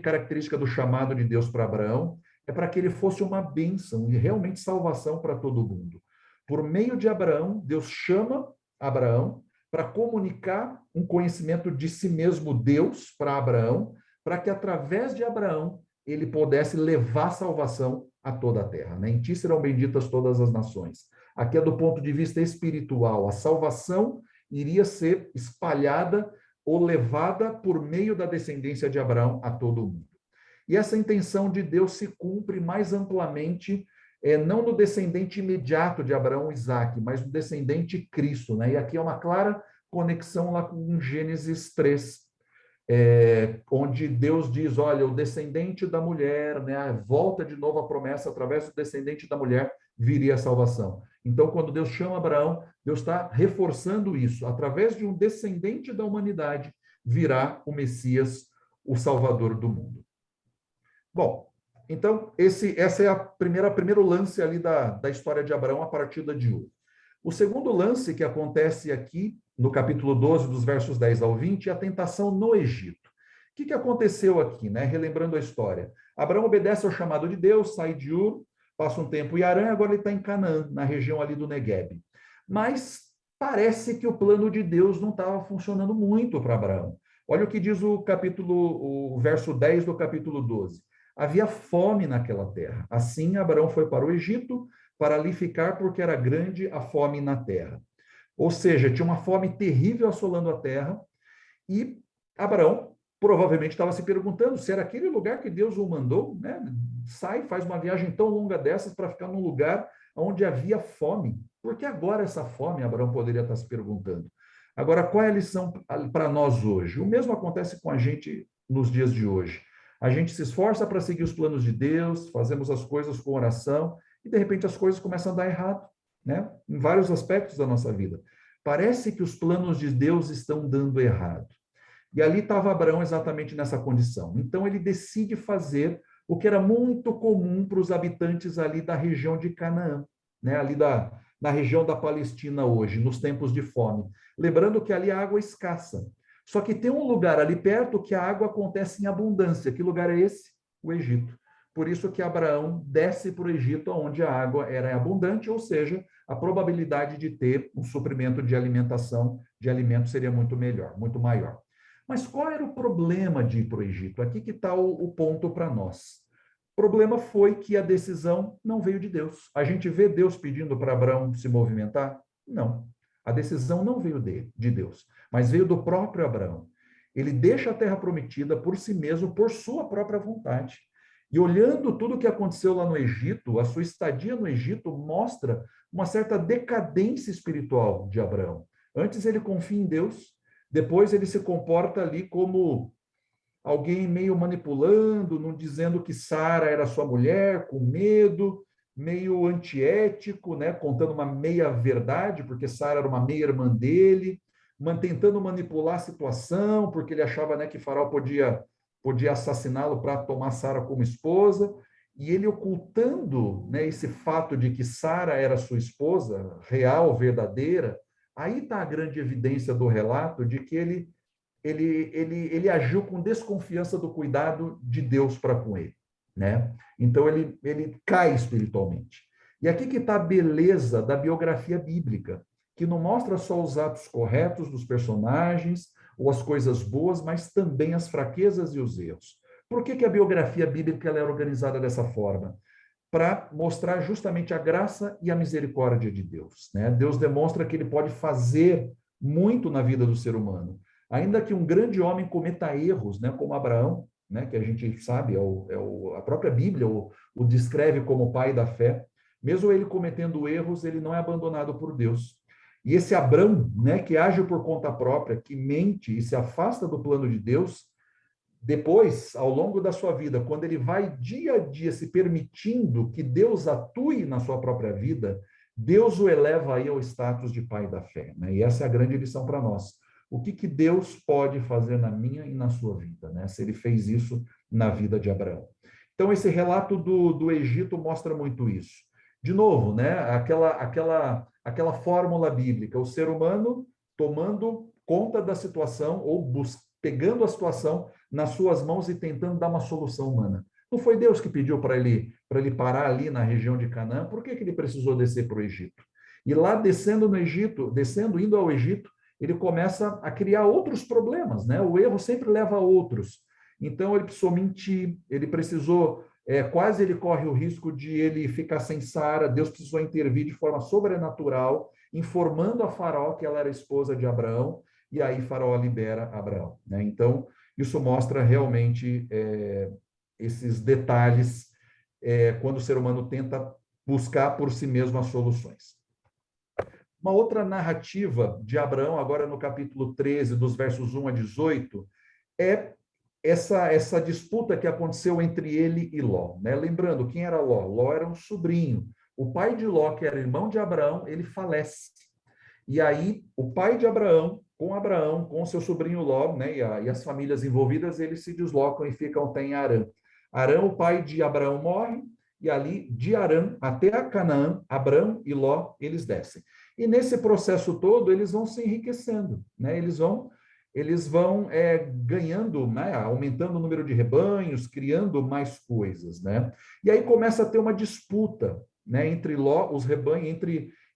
característica do chamado de Deus para Abraão é para que ele fosse uma bênção e realmente salvação para todo mundo. Por meio de Abraão, Deus chama Abraão para comunicar um conhecimento de si mesmo, Deus, para Abraão, para que através de Abraão ele pudesse levar salvação a toda a terra, né? Em ti serão benditas todas as nações. Aqui é do ponto de vista espiritual, a salvação iria ser espalhada ou levada por meio da descendência de Abraão a todo o mundo. E essa intenção de Deus se cumpre mais amplamente, não no descendente imediato de Abraão, Isaque, mas no descendente Cristo, né? E aqui é uma clara conexão lá com Gênesis 3. onde Deus diz, olha, o descendente da mulher, né, volta de novo a promessa, através do descendente da mulher viria a salvação. Então, quando Deus chama Abraão, Deus está reforçando isso. Através de um descendente da humanidade virá o Messias, o Salvador do mundo. Bom, então, essa é a primeiro lance ali da história de Abraão a partir de Ur. O segundo lance que acontece aqui, no capítulo 12, dos versos 10 ao 20, é a tentação no Egito. O que aconteceu aqui, né? Relembrando a história. Abraão obedece ao chamado de Deus, sai de Ur, passa um tempo em Harã, agora ele está em Canaã, na região ali do Negueb. Mas parece que o plano de Deus não estava funcionando muito para Abraão. Olha o que diz o verso 10 do capítulo 12. Havia fome naquela terra. Assim, Abraão foi para o Egito, para ali ficar, porque era grande a fome na terra. Ou seja, tinha uma fome terrível assolando a terra, e Abraão provavelmente estava se perguntando se era aquele lugar que Deus o mandou, né? Sai, faz uma viagem tão longa dessas para ficar num lugar onde havia fome. Por que agora essa fome, Abraão poderia estar se perguntando? Agora, qual é a lição para nós hoje? O mesmo acontece com a gente nos dias de hoje. A gente se esforça para seguir os planos de Deus, fazemos as coisas com oração, e de repente as coisas começam a dar errado, né? Em vários aspectos da nossa vida. Parece que os planos de Deus estão dando errado. E ali estava Abraão exatamente nessa condição. Então ele decide fazer o que era muito comum para os habitantes ali da região de Canaã, né? Ali na região da Palestina hoje, nos tempos de fome. Lembrando que ali a água é escassa. Só que tem um lugar ali perto que a água acontece em abundância. Que lugar é esse? O Egito. Por isso que Abraão desce para o Egito, onde a água era abundante, ou seja, a probabilidade de ter um suprimento de alimentação, de alimento, seria muito melhor, muito maior. Mas qual era o problema de ir para o Egito? Aqui que está o ponto para nós. O problema foi que a decisão não veio de Deus. A gente vê Deus pedindo para Abraão se movimentar? Não. A decisão não veio de Deus, mas veio do próprio Abraão. Ele deixa a terra prometida por si mesmo, por sua própria vontade. E olhando tudo o que aconteceu lá no Egito, a sua estadia no Egito mostra uma certa decadência espiritual de Abraão. Antes ele confia em Deus, depois ele se comporta ali como alguém meio manipulando, não dizendo que Sara era sua mulher, com medo, meio antiético, né? Contando uma meia-verdade, porque Sara era uma meia-irmã dele, tentando manipular a situação, porque ele achava, né, que Faraó podia assassiná-lo para tomar Sara como esposa, e ele ocultando, né, esse fato de que Sara era sua esposa, real, verdadeira. Aí está a grande evidência do relato de que ele agiu com desconfiança do cuidado de Deus para com ele, né? Então ele cai espiritualmente. E aqui que está a beleza da biografia bíblica, que não mostra só os atos corretos dos personagens ou as coisas boas, mas também as fraquezas e os erros. Por que a biografia bíblica ela é organizada dessa forma? Para mostrar justamente a graça e a misericórdia de Deus, né? Deus demonstra que ele pode fazer muito na vida do ser humano. Ainda que um grande homem cometa erros, né, como Abraão, né, que a gente sabe, a própria Bíblia o descreve como pai da fé, mesmo ele cometendo erros, ele não é abandonado por Deus. E esse Abrão, né, que age por conta própria, que mente e se afasta do plano de Deus, depois, ao longo da sua vida, quando ele vai dia a dia se permitindo que Deus atue na sua própria vida, Deus o eleva aí ao status de pai da fé, né? E essa é a grande lição para nós. O que Deus pode fazer na minha e na sua vida, né? Se ele fez isso na vida de Abraão. Então, esse relato do Egito mostra muito isso. De novo, né? Aquela fórmula bíblica, o ser humano tomando conta da situação ou pegando a situação nas suas mãos e tentando dar uma solução humana. Não foi Deus que pediu para ele parar ali na região de Canaã? Por que ele precisou descer para o Egito? E lá descendo no Egito, indo ao Egito, ele começa a criar outros problemas, né? O erro sempre leva a outros. Então ele precisou mentir, ele precisou, quase ele corre o risco de ele ficar sem Sara. Deus precisou intervir de forma sobrenatural, informando a Faraó que ela era esposa de Abraão, e aí Faraó libera Abraão, né? Então isso mostra realmente esses detalhes quando o ser humano tenta buscar por si mesmo as soluções. Uma outra narrativa de Abraão, agora no capítulo 13, dos versos 1 a 18, é essa disputa que aconteceu entre ele e Ló, né? Lembrando, quem era Ló? Ló era um sobrinho. O pai de Ló, que era irmão de Abraão, ele falece. E aí, o pai de Abraão, com seu sobrinho Ló, né, e as famílias envolvidas, eles se deslocam e ficam até em Harã. Harã, o pai de Abraão, morre, e ali, de Harã até a Canaã, Abraão e Ló, eles descem. E nesse processo todo, eles vão se enriquecendo, né? Eles vão ganhando, né? Aumentando o número de rebanhos, criando mais coisas, né? E aí começa a ter uma disputa, né? Entre Ló, os rebanhos,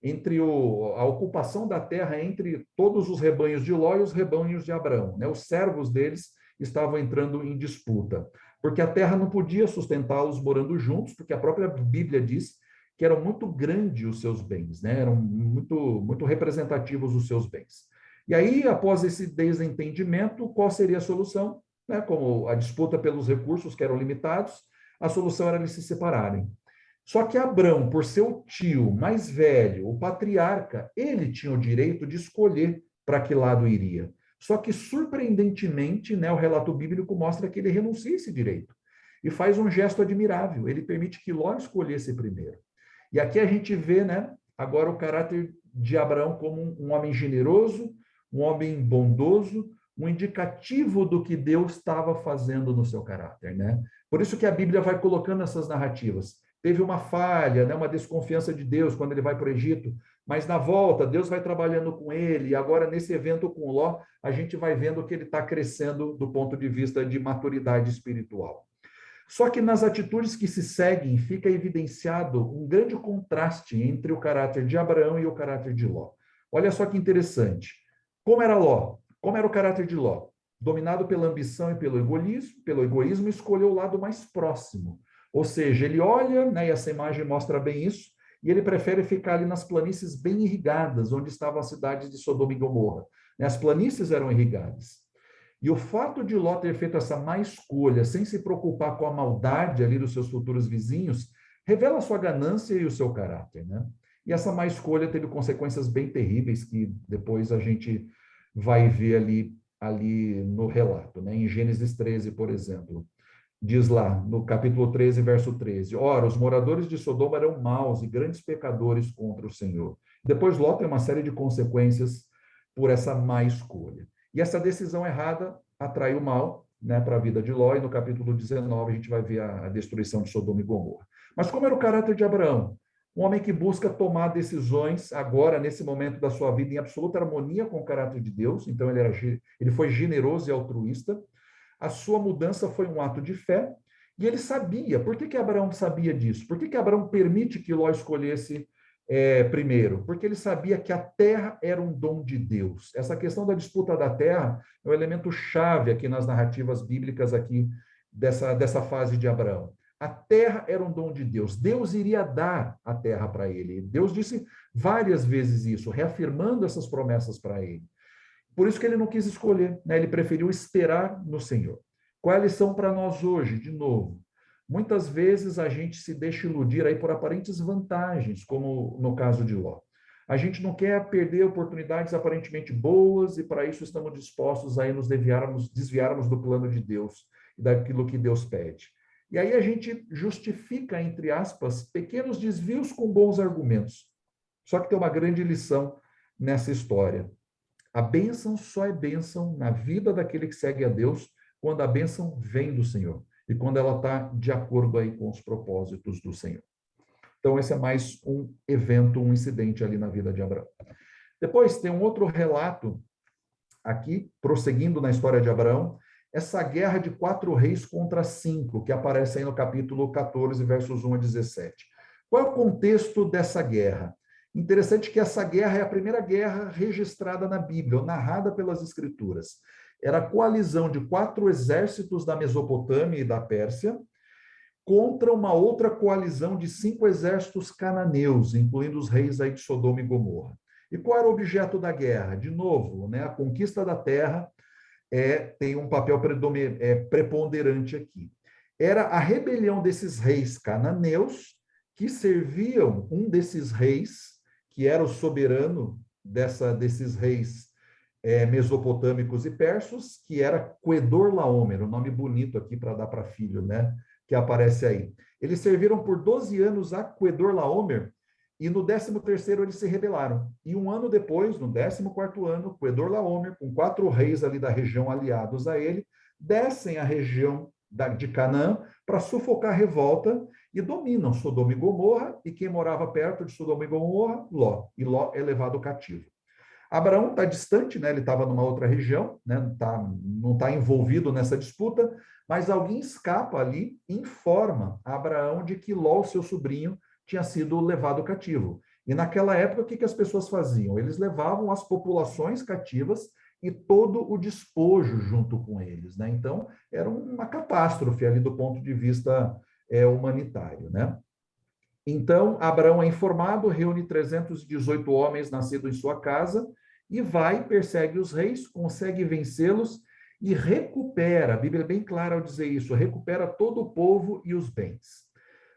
entre a ocupação da terra entre todos os rebanhos de Ló e os rebanhos de Abraão, né? Os servos deles estavam entrando em disputa, porque a terra não podia sustentá-los morando juntos, porque a própria Bíblia diz que eram muito grandes os seus bens, né? Eram muito representativos os seus bens. E aí, após esse desentendimento, qual seria a solução? Né? Como a disputa pelos recursos que eram limitados, a solução era eles se separarem. Só que Abrão, por ser o tio mais velho, o patriarca, ele tinha o direito de escolher para que lado iria. Só que, surpreendentemente, né, o relato bíblico mostra que ele renuncia esse direito e faz um gesto admirável. Ele permite que Ló escolhesse primeiro. E aqui a gente vê, né, agora o caráter de Abraão como um homem generoso, um homem bondoso, um indicativo do que Deus estava fazendo no seu caráter, né? Por isso que a Bíblia vai colocando essas narrativas. Teve uma falha, né, uma desconfiança de Deus quando ele vai para o Egito, mas na volta Deus vai trabalhando com ele, e agora nesse evento com Ló, a gente vai vendo que ele está crescendo do ponto de vista de maturidade espiritual. Só que nas atitudes que se seguem, fica evidenciado um grande contraste entre o caráter de Abraão e o caráter de Ló. Olha só que interessante. Como era Ló? Como era o caráter de Ló? Dominado pela ambição e pelo egoísmo, escolheu o lado mais próximo. Ou seja, ele olha, né, e essa imagem mostra bem isso, e ele prefere ficar ali nas planícies bem irrigadas, onde estavam as cidades de Sodoma e Gomorra. As planícies eram irrigadas. E o fato de Ló ter feito essa má escolha, sem se preocupar com a maldade ali dos seus futuros vizinhos, revela a sua ganância e o seu caráter, né? E essa má escolha teve consequências bem terríveis que depois a gente vai ver ali no relato, né? Em Gênesis 13, por exemplo. Diz lá, no capítulo 13, verso 13, ora, os moradores de Sodoma eram maus e grandes pecadores contra o Senhor. Depois Ló tem uma série de consequências por essa má escolha. E essa decisão errada atraiu mal, né, para a vida de Ló, e no capítulo 19 a gente vai ver a destruição de Sodoma e Gomorra. Mas como era o caráter de Abraão? Um homem que busca tomar decisões agora, nesse momento da sua vida, em absoluta harmonia com o caráter de Deus, então ele foi generoso e altruísta. A sua mudança foi um ato de fé, e ele sabia. Por que Abraão sabia disso? Por que Abraão permite que Ló escolhesse primeiro? Porque ele sabia que a terra era um dom de Deus. Essa questão da disputa da terra é um elemento chave aqui nas narrativas bíblicas aqui dessa fase de Abraão. A terra era um dom de Deus. Deus iria dar a terra para ele. Deus disse várias vezes isso, reafirmando essas promessas para ele. Por isso que ele não quis escolher, né? Ele preferiu esperar no Senhor. Qual é a lição para nós hoje? De novo, muitas vezes a gente se deixa iludir aí por aparentes vantagens, como no caso de Ló. A gente não quer perder oportunidades aparentemente boas e para isso estamos dispostos a nos desviarmos do plano de Deus e daquilo que Deus pede. E aí a gente justifica, entre aspas, pequenos desvios com bons argumentos. Só que tem uma grande lição nessa história. A bênção só é bênção na vida daquele que segue a Deus quando a bênção vem do Senhor e quando ela está de acordo aí com os propósitos do Senhor. Então, esse é mais um evento, um incidente ali na vida de Abraão. Depois tem um outro relato aqui, prosseguindo na história de Abraão, essa guerra de 4 reis contra 5, que aparece aí no capítulo 14, versos 1 a 17. Qual é o contexto dessa guerra? Interessante que essa guerra é a primeira guerra registrada na Bíblia, ou narrada pelas Escrituras. Era a coalizão de 4 exércitos da Mesopotâmia e da Pérsia contra uma outra coalizão de 5 exércitos cananeus, incluindo os reis aí de Sodoma e Gomorra. E qual era o objeto da guerra? De novo, né, a conquista da terra tem um papel preponderante aqui. Era a rebelião desses reis cananeus que serviam um desses reis, que era o soberano desses reis mesopotâmicos e persos, que era Quedorlaomer, um nome bonito aqui para dar para filho, né? Que aparece aí. Eles serviram por 12 anos a Quedorlaomer, e no 13º eles se rebelaram. E um ano depois, no 14º ano, Quedorlaomer, com 4 reis ali da região aliados a ele, descem a região de Canaã para sufocar a revolta e dominam Sodoma e Gomorra, e quem morava perto de Sodoma e Gomorra, Ló. E Ló é levado cativo. Abraão está distante, né? Ele estava numa outra região, né? Não tá envolvido nessa disputa, mas alguém escapa ali e informa a Abraão de que Ló, seu sobrinho, tinha sido levado cativo. E naquela época, o que as pessoas faziam? Eles levavam as populações cativas e todo o despojo junto com eles, né? Então, era uma catástrofe ali do ponto de vista humanitário, né? Então, Abraão é informado, reúne 318 homens nascidos em sua casa e vai, persegue os reis, consegue vencê-los e recupera, a Bíblia é bem clara ao dizer isso, recupera todo o povo e os bens.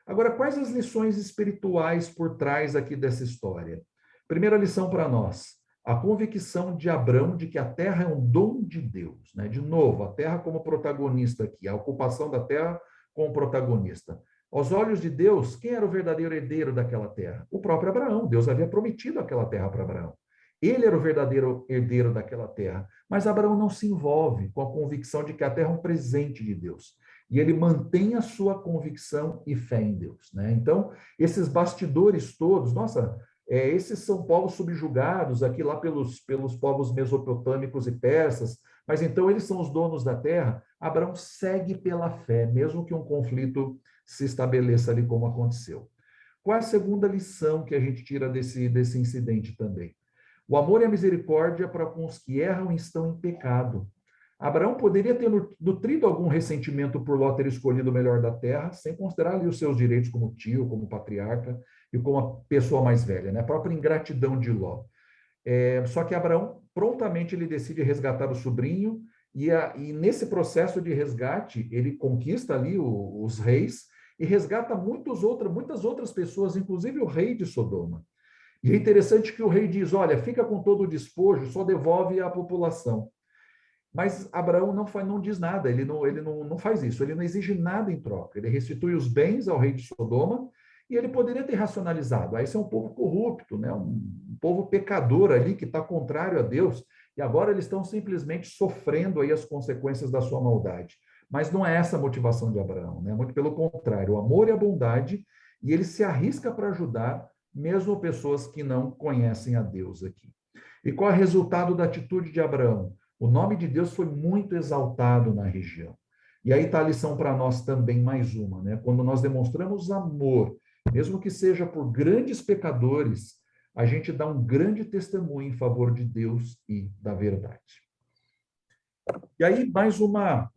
Agora, quais as lições espirituais por trás aqui dessa história? Primeira lição para nós, a convicção de Abraão de que a terra é um dom de Deus, né? De novo, a terra como protagonista aqui, a ocupação da terra como protagonista. Aos olhos de Deus, quem era o verdadeiro herdeiro daquela terra? O próprio Abraão. Deus havia prometido aquela terra para Abraão. Ele era o verdadeiro herdeiro daquela terra. Mas Abraão não se envolve com a convicção de que a terra é um presente de Deus. E ele mantém a sua convicção e fé em Deus, né? Então, esses bastidores todos, nossa, esses são povos subjugados aqui lá pelos povos mesopotâmicos e persas, mas então eles são os donos da terra. Abraão segue pela fé, mesmo que um conflito se estabeleça ali como aconteceu. Qual é a segunda lição que a gente tira desse incidente também? O amor e a misericórdia para com os que erram e estão em pecado. Abraão poderia ter nutrido algum ressentimento por Ló ter escolhido o melhor da terra, sem considerar ali os seus direitos como tio, como patriarca e como a pessoa mais velha, né? A própria ingratidão de Ló. Só que Abraão, prontamente, ele decide resgatar o sobrinho, e nesse processo de resgate, ele conquista ali os reis e resgata muitas outras pessoas, inclusive o rei de Sodoma. E é interessante que o rei diz, olha, fica com todo o despojo, só devolve a população. Mas Abraão não diz nada, ele não faz isso, ele não exige nada em troca. Ele restitui os bens ao rei de Sodoma e ele poderia ter racionalizado. Esse é um povo corrupto, né? Um povo pecador ali que está contrário a Deus e agora eles estão simplesmente sofrendo aí as consequências da sua maldade. Mas não é essa a motivação de Abraão, né? Muito pelo contrário, o amor e a bondade, e ele se arrisca para ajudar mesmo pessoas que não conhecem a Deus aqui. E qual é o resultado da atitude de Abraão? O nome de Deus foi muito exaltado na região. E aí está a lição para nós também, mais uma, né? Quando nós demonstramos amor, mesmo que seja por grandes pecadores, a gente dá um grande testemunho em favor de Deus e da verdade. E aí, mais uma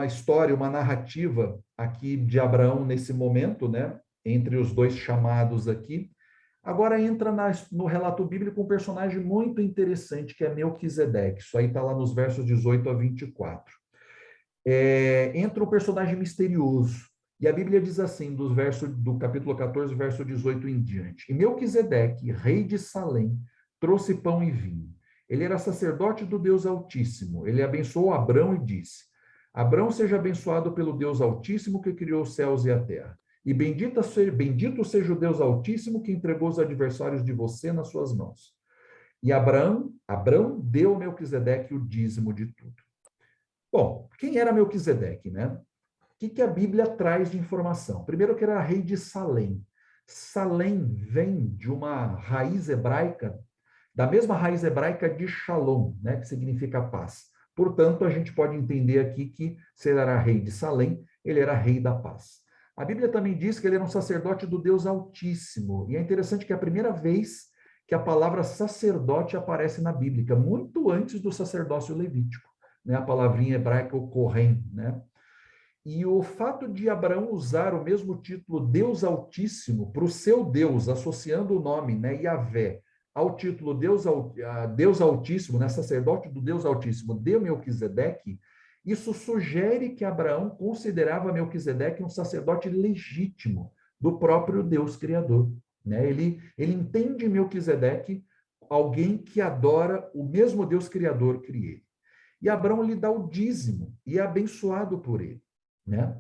história, uma narrativa aqui de Abraão nesse momento, né? Entre os dois chamados aqui. Agora entra no relato bíblico um personagem muito interessante, que é Melquisedeque. Isso aí está lá nos versos 18 a 24. Entra um personagem misterioso. E a Bíblia diz assim, do capítulo 14, verso 18 em diante. E Melquisedeque, rei de Salém, trouxe pão e vinho. Ele era sacerdote do Deus Altíssimo. Ele abençoou Abrão e disse, Abrão seja abençoado pelo Deus Altíssimo que criou os céus e a terra. E bendito seja o Deus Altíssimo que entregou os adversários de você nas suas mãos. E Abrão deu a Melquisedeque o dízimo de tudo. Bom, quem era Melquisedeque, né? O que a Bíblia traz de informação? Primeiro que era rei de Salém. Salém vem de uma raiz hebraica, da mesma raiz hebraica de Shalom, né? Que significa paz. Portanto, a gente pode entender aqui que se ele era rei de Salém, ele era rei da paz. A Bíblia também diz que ele era um sacerdote do Deus Altíssimo. E é interessante que é a primeira vez que a palavra sacerdote aparece na Bíblia, muito antes do sacerdócio levítico, né? A palavrinha hebraica, o Kohen, né? E o fato de Abraão usar o mesmo título Deus Altíssimo para o seu Deus, associando o nome, né, Yahvé, ao título Deus Altíssimo, né, sacerdote do Deus Altíssimo, de Melquisedeque, isso sugere que Abraão considerava Melquisedeque um sacerdote legítimo do próprio Deus Criador, né? Ele entende Melquisedeque alguém que adora o mesmo Deus criador que ele. E Abraão lhe dá o dízimo e é abençoado por ele, né?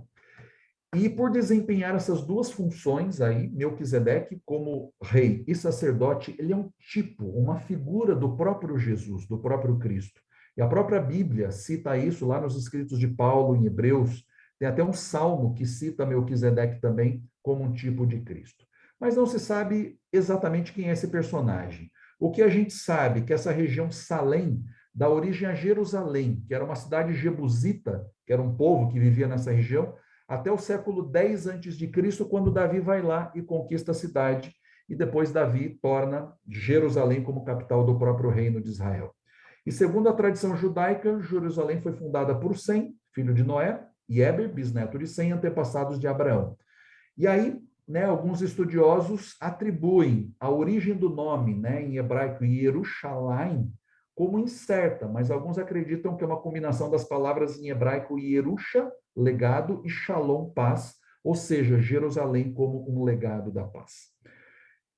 E por desempenhar essas duas funções aí, Melquisedeque, como rei e sacerdote, ele é um tipo, uma figura do próprio Jesus, do próprio Cristo. E a própria Bíblia cita isso lá nos escritos de Paulo, em Hebreus. Tem até um salmo que cita Melquisedeque também como um tipo de Cristo. Mas não se sabe exatamente quem é esse personagem. O que a gente sabe é que essa região Salém dá origem a Jerusalém, que era uma cidade jebusita, que era um povo que vivia nessa região, até o século X a.C., quando Davi vai lá e conquista a cidade, e depois Davi torna Jerusalém como capital do próprio reino de Israel. E segundo a tradição judaica, Jerusalém foi fundada por Sem, filho de Noé, e Eber, bisneto de Sem, antepassados de Abraão. E aí, né, alguns estudiosos atribuem a origem do nome, né, em hebraico, Yerushalayim, como incerta, mas alguns acreditam que é uma combinação das palavras em hebraico Yerusha, legado, e Shalom, paz, ou seja, Jerusalém como um legado da paz.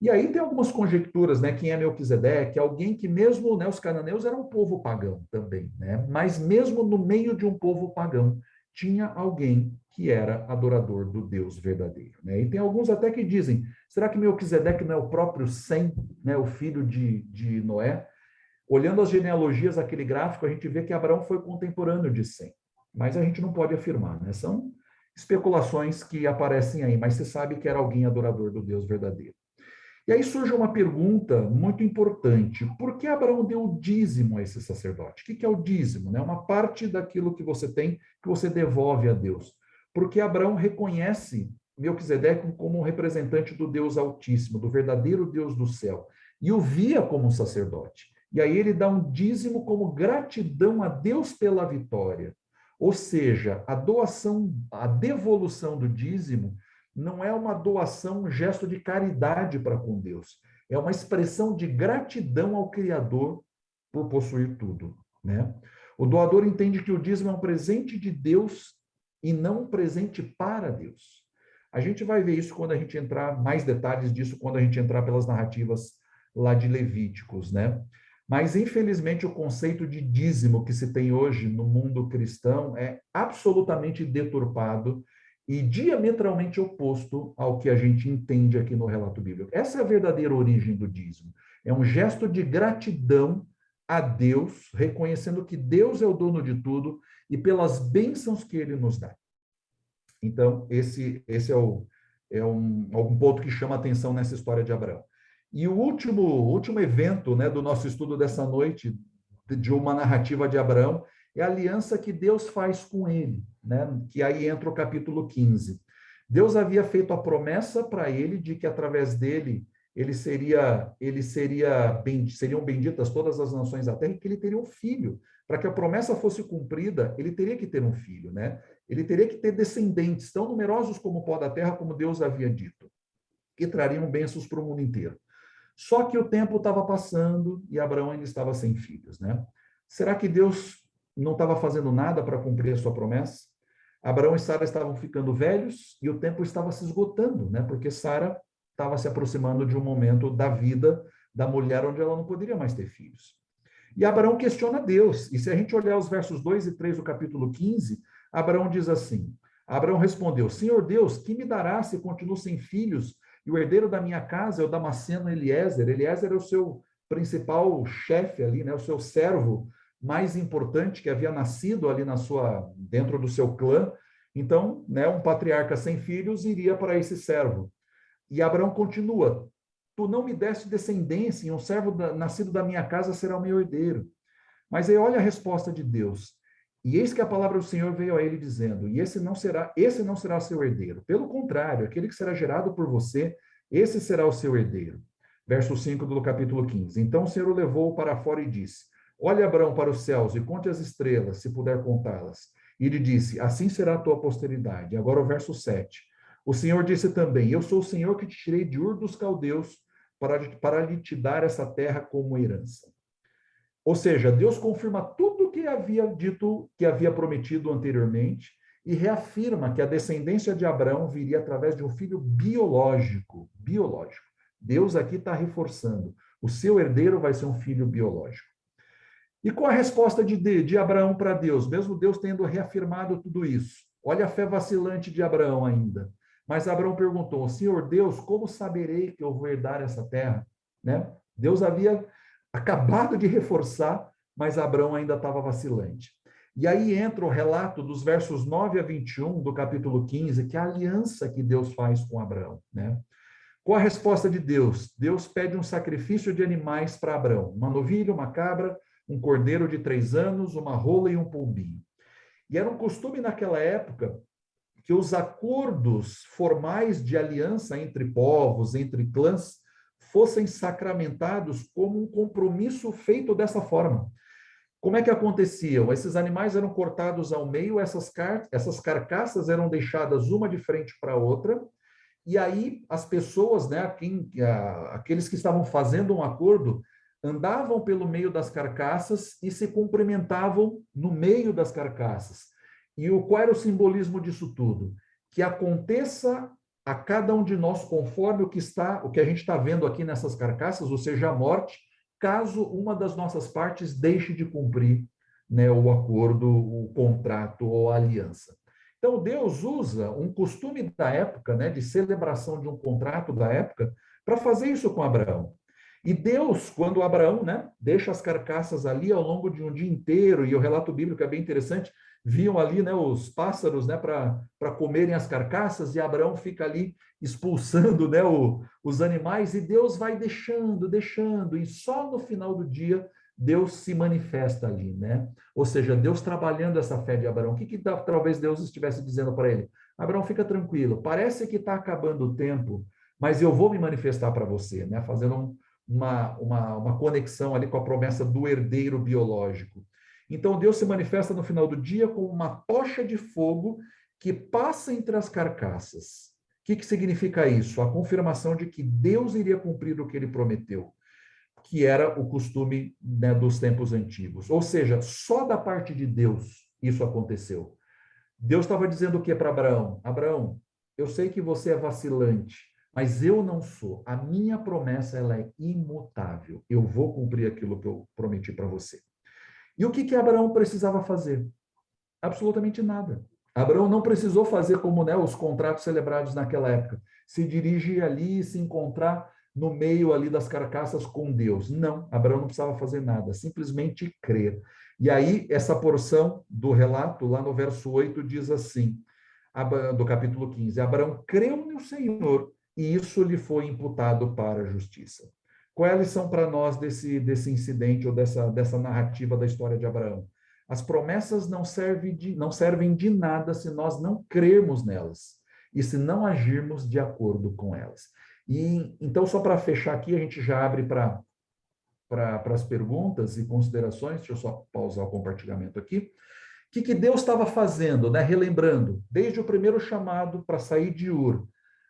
E aí tem algumas conjecturas, né? Quem é Melquisedeque? Alguém que mesmo, né, os cananeus eram um povo pagão também, né? Mas mesmo no meio de um povo pagão, tinha alguém que era adorador do Deus verdadeiro, né? E tem alguns até que dizem, será que Melquisedeque não é o próprio Sem, né, o filho de Noé? Olhando as genealogias, aquele gráfico, a gente vê que Abraão foi contemporâneo de Sem. Mas a gente não pode afirmar, né? São especulações que aparecem aí, mas se sabe que era alguém adorador do Deus verdadeiro. E aí surge uma pergunta muito importante. Por que Abraão deu o dízimo a esse sacerdote? O que é o dízimo? Né? Uma parte daquilo que você tem, que você devolve a Deus. Porque Abraão reconhece Melquisedeque como um representante do Deus Altíssimo, do verdadeiro Deus do céu, e o via como um sacerdote. E aí ele dá um dízimo como gratidão a Deus pela vitória. Ou seja, a doação, a devolução do dízimo não é uma doação, um gesto de caridade para com Deus. É uma expressão de gratidão ao Criador por possuir tudo, né? O doador entende que o dízimo é um presente de Deus e não um presente para Deus. A gente vai ver isso quando a gente entrar, mais detalhes disso, quando a gente entrar pelas narrativas lá de Levíticos, né? Mas, infelizmente, o conceito de dízimo que se tem hoje no mundo cristão é absolutamente deturpado e diametralmente oposto ao que a gente entende aqui no relato bíblico. Essa é a verdadeira origem do dízimo. É um gesto de gratidão a Deus, reconhecendo que Deus é o dono de tudo e pelas bênçãos que ele nos dá. Então, esse é um ponto que chama atenção nessa história de Abraão. E o último evento, né, do nosso estudo dessa noite, de uma narrativa de Abraão, é a aliança que Deus faz com ele, né? Que aí entra o capítulo 15. Deus havia feito a promessa para ele de que através dele seriam benditas todas as nações da terra e que ele teria um filho. Para que a promessa fosse cumprida, ele teria que ter um filho, né? Ele teria que ter descendentes tão numerosos como o pó da terra, como Deus havia dito, que trariam bênçãos para o mundo inteiro. Só que o tempo estava passando e Abraão ainda estava sem filhos, né? Será que Deus não estava fazendo nada para cumprir a sua promessa? Abraão e Sara estavam ficando velhos e o tempo estava se esgotando, né? Porque Sara estava se aproximando de um momento da vida da mulher onde ela não poderia mais ter filhos. E Abraão questiona Deus. E se a gente olhar os versos 2 e 3 do capítulo 15, Abraão diz assim: Abraão respondeu: Senhor Deus, que me dará se continuo sem filhos? E o herdeiro da minha casa é o Damasceno Eliezer. Eliezer é o seu principal chefe ali, né? O seu servo mais importante que havia nascido ali dentro do seu clã. Então, né, um patriarca sem filhos iria para esse servo. E Abraão continua: tu não me deste descendência, e um servo nascido da minha casa será o meu herdeiro. Mas aí olha a resposta de Deus. E eis que a palavra do Senhor veio a ele dizendo: e esse não será seu herdeiro. Pelo contrário, aquele que será gerado por você, esse será o seu herdeiro. Verso 5 do capítulo 15. Então o Senhor o levou para fora e disse: olhe, Abraão, para os céus e conte as estrelas, se puder contá-las. E ele disse: assim será a tua posteridade. Agora o verso 7. O Senhor disse também: eu sou o Senhor que te tirei de Ur dos Caldeus para lhe te dar essa terra como herança. Ou seja, Deus confirma tudo o que havia dito, que havia prometido anteriormente, e reafirma que a descendência de Abraão viria através de um filho biológico. Deus aqui está reforçando. O seu herdeiro vai ser um filho biológico. E qual a resposta de Abraão para Deus? Mesmo Deus tendo reafirmado tudo isso. Olha a fé vacilante de Abraão ainda. Mas Abraão perguntou, Senhor Deus, como saberei que eu vou herdar essa terra? Né? Deus havia acabado de reforçar, mas Abraão ainda estava vacilante. E aí entra o relato dos versos 9 a 21 do capítulo 15, que é a aliança que Deus faz com Abraão. Né? Qual a resposta de Deus? Deus pede um sacrifício de animais para Abraão. Uma novilha, uma cabra, um cordeiro de 3 anos, uma rola e um pombinho. E era um costume naquela época que os acordos formais de aliança entre povos, entre clãs, fossem sacramentados como um compromisso feito dessa forma. Como é que aconteciam? Esses animais eram cortados ao meio, essas carcaças eram deixadas uma de frente para a outra, e aí as pessoas, né, aqueles que estavam fazendo um acordo, andavam pelo meio das carcaças e se cumprimentavam no meio das carcaças. E qual era o simbolismo disso tudo? Que aconteça a cada um de nós conforme o que a gente está vendo aqui nessas carcaças, ou seja, a morte, caso uma das nossas partes deixe de cumprir, né, o acordo, o contrato ou a aliança. Então, Deus usa um costume da época, né, de celebração de um contrato da época, para fazer isso com Abraão. E Deus, quando Abraão, né, deixa as carcaças ali ao longo de um dia inteiro, e o relato bíblico é bem interessante, viam ali, né, os pássaros, né, para comerem as carcaças, e Abraão fica ali expulsando, né, os animais, e Deus vai deixando, e só no final do dia Deus se manifesta ali, né? Ou seja, Deus trabalhando essa fé de Abraão. O que talvez Deus estivesse dizendo para ele? Abraão, fica tranquilo, parece que está acabando o tempo, mas eu vou me manifestar para você, né? Fazendo uma conexão ali com a promessa do herdeiro biológico. Então, Deus se manifesta no final do dia como uma tocha de fogo que passa entre as carcaças. O que significa isso? A confirmação de que Deus iria cumprir o que ele prometeu, que era o costume, né, dos tempos antigos. Ou seja, só da parte de Deus isso aconteceu. Deus estava dizendo o que para Abraão? Abraão, eu sei que você é vacilante, mas eu não sou. A minha promessa, ela é imutável. Eu vou cumprir aquilo que eu prometi para você. E o que Abraão precisava fazer? Absolutamente nada. Abraão não precisou fazer como, né, os contratos celebrados naquela época. Se dirigir ali e se encontrar no meio ali das carcaças com Deus. Não, Abraão não precisava fazer nada, simplesmente crer. E aí, essa porção do relato, lá no verso 8, diz assim, do capítulo 15, Abraão creu no Senhor e isso lhe foi imputado para a justiça. Qual é a lição para nós desse incidente ou dessa narrativa da história de Abraão? As promessas não servem de nada se nós não crermos nelas e se não agirmos de acordo com elas. E então, só para fechar aqui, a gente já abre para as perguntas e considerações. Deixa eu só pausar o compartilhamento aqui. O que Deus estava fazendo, né? Relembrando, desde o primeiro chamado para sair de Ur,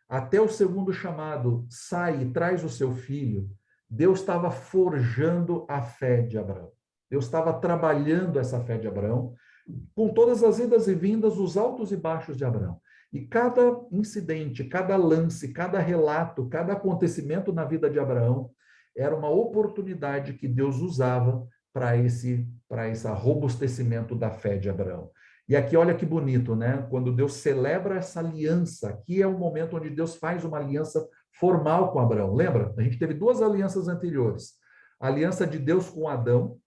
até o segundo chamado, sai e traz o seu filho, Deus estava forjando a fé de Abraão. Deus estava trabalhando essa fé de Abraão, com todas as idas e vindas, os altos e baixos de Abraão. E cada incidente, cada lance, cada relato, cada acontecimento na vida de Abraão era uma oportunidade que Deus usava para esse robustecimento da fé de Abraão. E aqui, olha que bonito, né? Quando Deus celebra essa aliança, aqui é o momento onde Deus faz uma aliança formal com Abraão. Lembra? A gente teve 2 alianças anteriores. A aliança de Deus com Adão,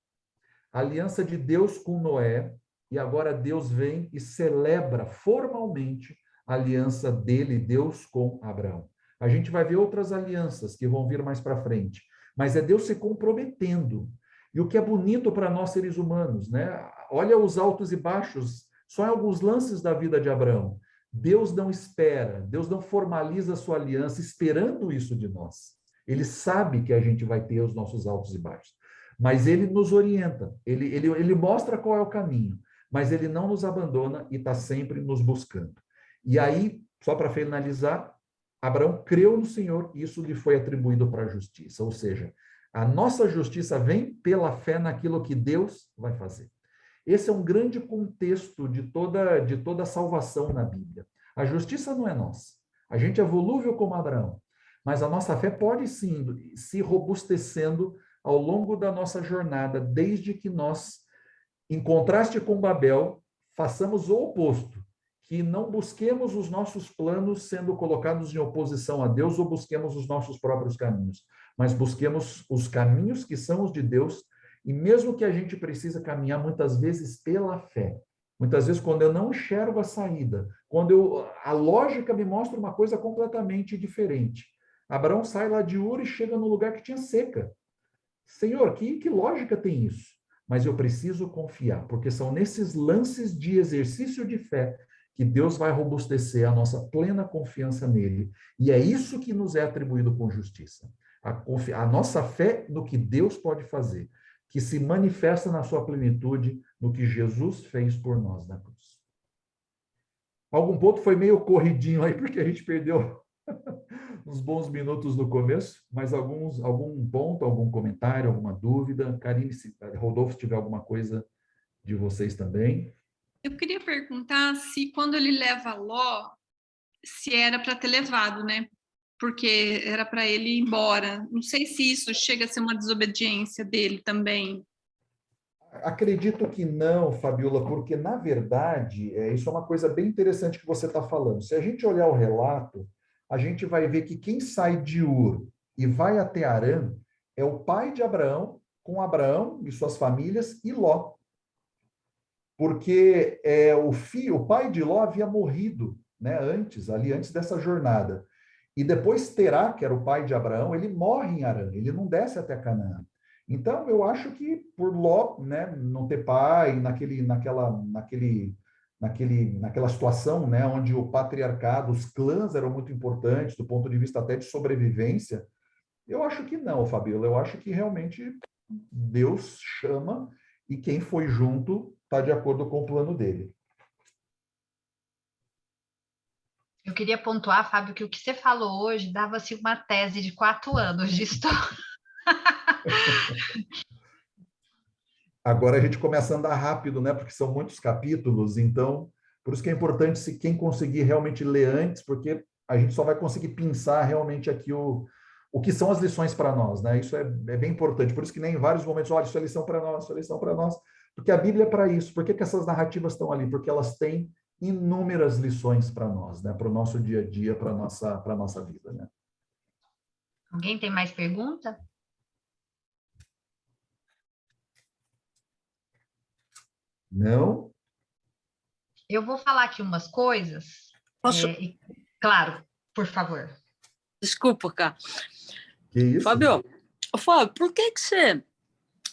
a aliança de Deus com Noé, e agora Deus vem e celebra formalmente a aliança dele, Deus, com Abraão. A gente vai ver outras alianças que vão vir mais para frente, mas é Deus se comprometendo. E o que é bonito para nós seres humanos, né? Olha os altos e baixos, só em alguns lances da vida de Abraão. Deus não espera, Deus não formaliza a sua aliança esperando isso de nós. Ele sabe que a gente vai ter os nossos altos e baixos, mas ele nos orienta, ele mostra qual é o caminho, mas ele não nos abandona e está sempre nos buscando. E aí, só para finalizar, Abraão creu no Senhor e isso lhe foi atribuído para a justiça, ou seja, a nossa justiça vem pela fé naquilo que Deus vai fazer. Esse é um grande contexto de toda a salvação na Bíblia. A justiça não é nossa. A gente é volúvel como Abraão. mas a nossa fé pode sim se robustecendo ao longo da nossa jornada, desde que nós, em contraste com Babel, façamos o oposto, que não busquemos os nossos planos sendo colocados em oposição a Deus ou busquemos os nossos próprios caminhos, mas busquemos os caminhos que são os de Deus, e mesmo que a gente precisa caminhar muitas vezes pela fé. Muitas vezes, quando eu não enxergo a saída, a lógica me mostra uma coisa completamente diferente. Abraão sai lá de Ur e chega num lugar que tinha seca. Senhor, que lógica tem isso? Mas eu preciso confiar, porque são nesses lances de exercício de fé que Deus vai robustecer a nossa plena confiança nele. E é isso que nos é atribuído com justiça. A nossa fé no que Deus pode fazer, que se manifesta na sua plenitude no que Jesus fez por nós na cruz. Algum ponto foi meio corridinho aí, porque a gente perdeu uns bons minutos no começo, mas algum ponto, algum comentário, alguma dúvida? Karine, Rodolfo, se tiver alguma coisa de vocês também. Eu queria perguntar se quando ele leva Ló, se era para ter levado, né? Porque era para ele ir embora. Não sei se isso chega a ser uma desobediência dele também. Acredito que não, Fabiola, porque, na verdade, isso é uma coisa bem interessante que você está falando. Se a gente olhar o relato, a gente vai ver que quem sai de Ur e vai até Harã é o pai de Abraão, com Abraão e suas famílias, e Ló. Porque o pai de Ló havia morrido, né, antes dessa jornada. E depois Terá, que era o pai de Abraão, ele morre em Harã, ele não desce até Canaã. Então, eu acho que por Ló, né, não ter pai, naquela situação, né, onde o patriarcado, os clãs eram muito importantes do ponto de vista até de sobrevivência, eu acho que não, Fabiola. Eu acho que realmente Deus chama e quem foi junto está de acordo com o plano dele. Eu queria pontuar, Fábio, que o que você falou hoje dava-se uma tese de 4 anos de história. Agora a gente começa a andar rápido, né? Porque são muitos capítulos, então, por isso que é importante se quem conseguir realmente ler antes, porque a gente só vai conseguir pensar realmente aqui o que são as lições para nós, né? Isso é bem importante. Por isso que nem em vários momentos, olha, isso é lição para nós, isso é lição para nós, porque a Bíblia é para isso. Por que essas narrativas estão ali? Porque elas têm inúmeras lições para nós, né? Para o nosso dia a dia, para a nossa vida, né? Alguém tem mais pergunta? Não? Eu vou falar aqui umas coisas. Posso? Claro, por favor. Desculpa, cara. Que isso? Fábio, por que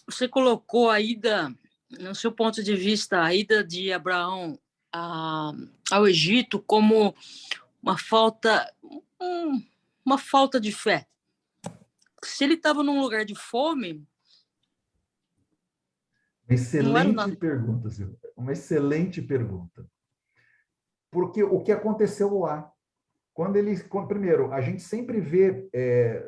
você colocou a ida, no seu ponto de vista, a ida de Abraão ao Egito como uma falta de fé? Se ele estava num lugar de fome... Excelente pergunta, Silvia. Uma excelente pergunta. Porque o que aconteceu lá? Primeiro, a gente sempre vê,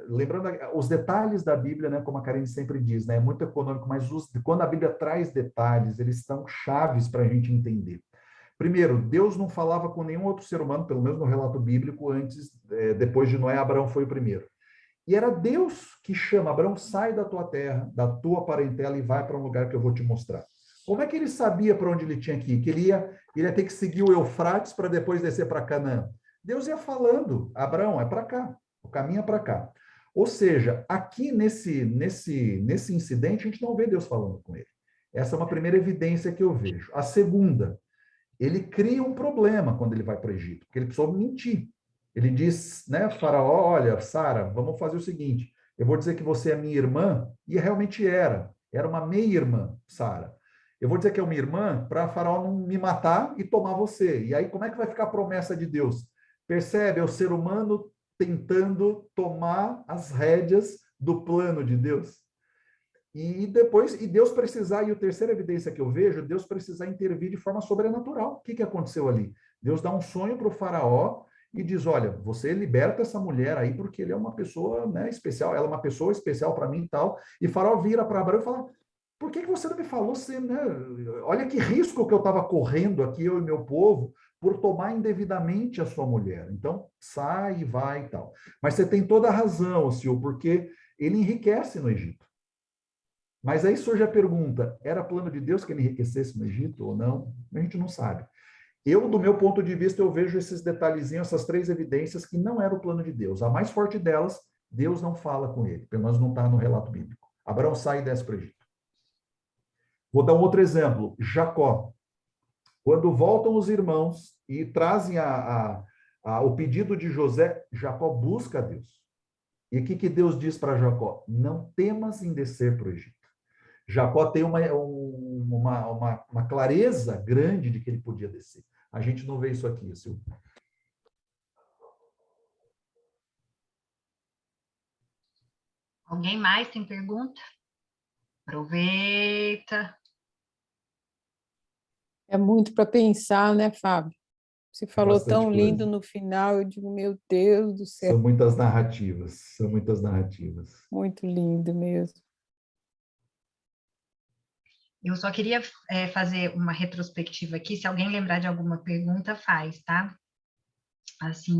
lembrando os detalhes da Bíblia, né, como a Karine sempre diz, né, é muito econômico, mas quando a Bíblia traz detalhes, eles são chaves para a gente entender. Primeiro, Deus não falava com nenhum outro ser humano, pelo menos no relato bíblico, depois de Noé, Abraão foi o primeiro. E era Deus que chama, Abraão, sai da tua terra, da tua parentela e vai para um lugar que eu vou te mostrar. Como é que ele sabia para onde ele tinha que ir? Que ele ia ter que seguir o Eufrates para depois descer para Canaã. Deus ia falando, Abraão, é para cá, o caminho é para cá. Ou seja, aqui nesse incidente, a gente não vê Deus falando com ele. Essa é uma primeira evidência que eu vejo. A segunda, ele cria um problema quando ele vai para o Egito, porque ele precisou mentir. Ele diz, né, Faraó, olha, Sara, vamos fazer o seguinte, eu vou dizer que você é minha irmã, e realmente era uma meia-irmã, Sara. Eu vou dizer que é uma irmã para Faraó não me matar e tomar você. E aí, como é que vai ficar a promessa de Deus? Percebe? É o ser humano tentando tomar as rédeas do plano de Deus. E Deus precisar, e a terceira evidência que eu vejo, Deus precisar intervir de forma sobrenatural. O que aconteceu ali? Deus dá um sonho para o Faraó e diz, olha, você liberta essa mulher aí porque ele é uma pessoa, né, especial, ela é uma pessoa especial para mim e tal. E Faraó vira para Abraão e fala, por que você não me falou, né? Olha que risco que eu estava correndo aqui, eu e meu povo, por tomar indevidamente a sua mulher. Então, sai e vai e tal. Mas você tem toda a razão, Sil, porque ele enriquece no Egito. Mas aí surge a pergunta, era plano de Deus que ele enriquecesse no Egito ou não? A gente não sabe. Eu, do meu ponto de vista, eu vejo esses detalhezinhos, essas 3 evidências que não era o plano de Deus. A mais forte delas, Deus não fala com ele, pelo menos não está no relato bíblico. Abraão sai e desce para o Egito. Vou dar um outro exemplo, Jacó. Quando voltam os irmãos e trazem o pedido de José, Jacó busca a Deus. E o que Deus diz para Jacó? Não temas em descer para o Egito. Jacó tem uma clareza grande de que ele podia descer. A gente não vê isso aqui, Silvio. Alguém mais tem pergunta? Aproveita. É muito para pensar, né, Fábio? Você falou Bastante tão coisa. lindo no final, eu digo, meu Deus do céu. São muitas narrativas, são muitas narrativas. Muito lindo mesmo. Eu só queria fazer uma retrospectiva aqui, se alguém lembrar de alguma pergunta, faz, tá? Assim,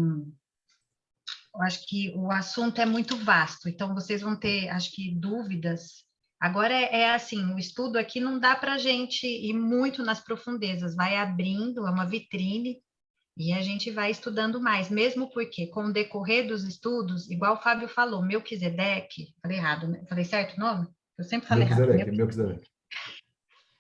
eu acho que o assunto é muito vasto, então vocês vão ter, acho que, dúvidas. Agora é assim, o estudo aqui não dá para a gente ir muito nas profundezas, vai abrindo, é uma vitrine, e a gente vai estudando mais, mesmo porque, com o decorrer dos estudos, igual o Fábio falou, Melquisedeque, falei errado, né? Falei certo o nome? Eu sempre falei errado. Melquisedeque.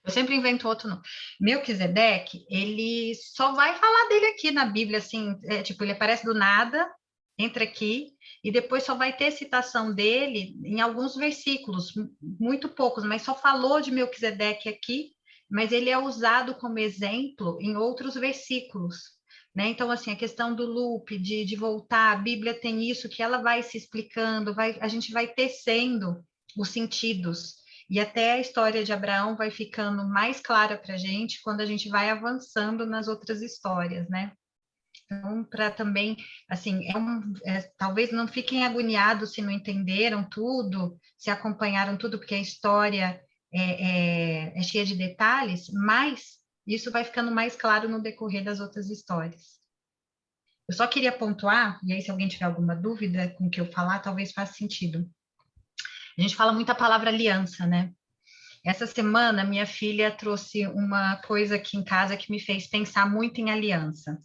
Eu sempre invento outro nome. Melquisedeque, ele só vai falar dele aqui na Bíblia, assim, tipo, ele aparece do nada, entra aqui, e depois só vai ter citação dele em alguns versículos, muito poucos, mas só falou de Melquisedeque aqui, mas ele é usado como exemplo em outros versículos, né? Então, assim, a questão do loop, de voltar, a Bíblia tem isso que ela vai se explicando, a gente vai tecendo os sentidos, e até a história de Abraão vai ficando mais clara para a gente quando a gente vai avançando nas outras histórias, né? Então, para também, assim, talvez não fiquem agoniados se não entenderam tudo, se acompanharam tudo, porque a história é cheia de detalhes, mas isso vai ficando mais claro no decorrer das outras histórias. Eu só queria pontuar, e aí se alguém tiver alguma dúvida com o que eu falar, talvez faça sentido. A gente fala muito a palavra aliança, né? Essa semana, minha filha trouxe uma coisa aqui em casa que me fez pensar muito em aliança.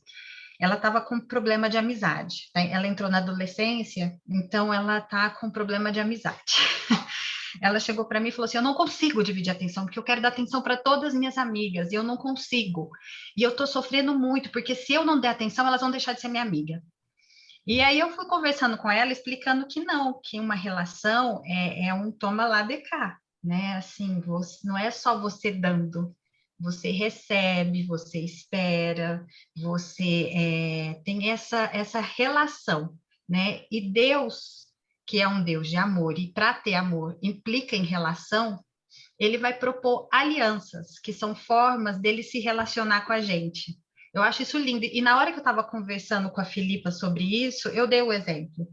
Ela estava com problema de amizade. Ela entrou na adolescência, então ela está com problema de amizade. Ela chegou para mim e falou assim, eu não consigo dividir atenção, porque eu quero dar atenção para todas as minhas amigas, e eu não consigo. E eu estou sofrendo muito, porque se eu não der atenção, elas vão deixar de ser minha amiga. E aí eu fui conversando com ela, explicando que não, que uma relação é um toma lá de cá, né? Assim, não é só você dando, você recebe, você espera, você tem essa relação, né? E Deus, que é um Deus de amor, e para ter amor implica em relação, ele vai propor alianças, que são formas dele se relacionar com a gente. Eu acho isso lindo. E na hora que eu estava conversando com a Filipa sobre isso, eu dei o exemplo.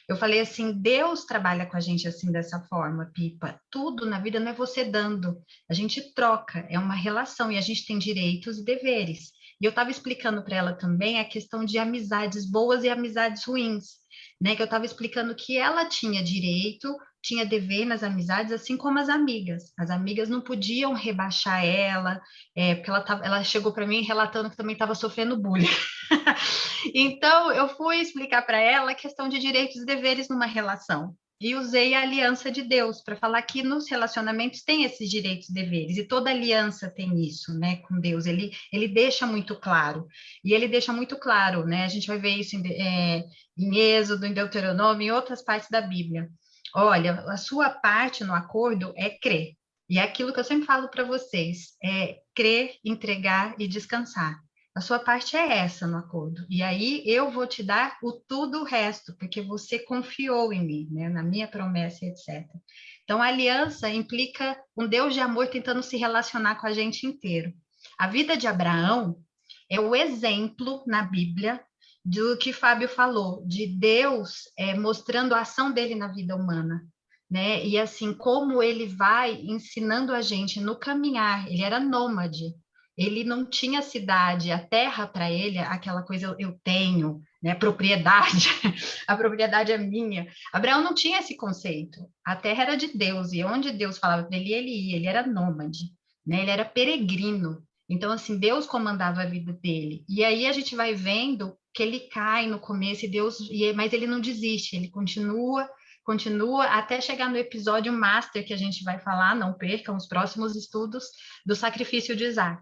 Eu falei assim, Deus trabalha com a gente assim, dessa forma, Pipa. Tudo na vida não é você dando, a gente troca, é uma relação, e a gente tem direitos e deveres. E eu estava explicando para ela também a questão de amizades boas e amizades ruins, né? Que eu estava explicando que ela tinha direito, tinha dever nas amizades, assim como as amigas. As amigas não podiam rebaixar ela, porque ela chegou para mim relatando que também estava sofrendo bullying. Então, eu fui explicar para ela a questão de direitos e deveres numa relação. E usei a aliança de Deus para falar que nos relacionamentos tem esses direitos e deveres, e toda aliança tem isso, né, com Deus. Ele deixa muito claro. E ele deixa muito claro, né? A gente vai ver isso em Êxodo, em Deuteronômio, em outras partes da Bíblia. Olha, a sua parte no acordo é crer. E é aquilo que eu sempre falo para vocês, é crer, entregar e descansar. A sua parte é essa no acordo. E aí eu vou te dar tudo o resto, porque você confiou em mim, né? Na minha promessa, etc. Então, a aliança implica um Deus de amor tentando se relacionar com a gente inteiro. A vida de Abraão é o exemplo na Bíblia do que Fábio falou, de Deus mostrando a ação dele na vida humana, né? E assim, como ele vai ensinando a gente no caminhar, ele era nômade, ele não tinha cidade, a terra para ele, aquela coisa eu tenho, né, propriedade, a propriedade é minha. Abraão não tinha esse conceito. A terra era de Deus, e onde Deus falava para ele, ele ia, ele era nômade, né? Ele era peregrino. Então, assim, Deus comandava a vida dele. E aí a gente vai vendo que ele cai no começo, mas ele não desiste, ele continua até chegar no episódio master que a gente vai falar, não percam os próximos estudos do sacrifício de Isaac.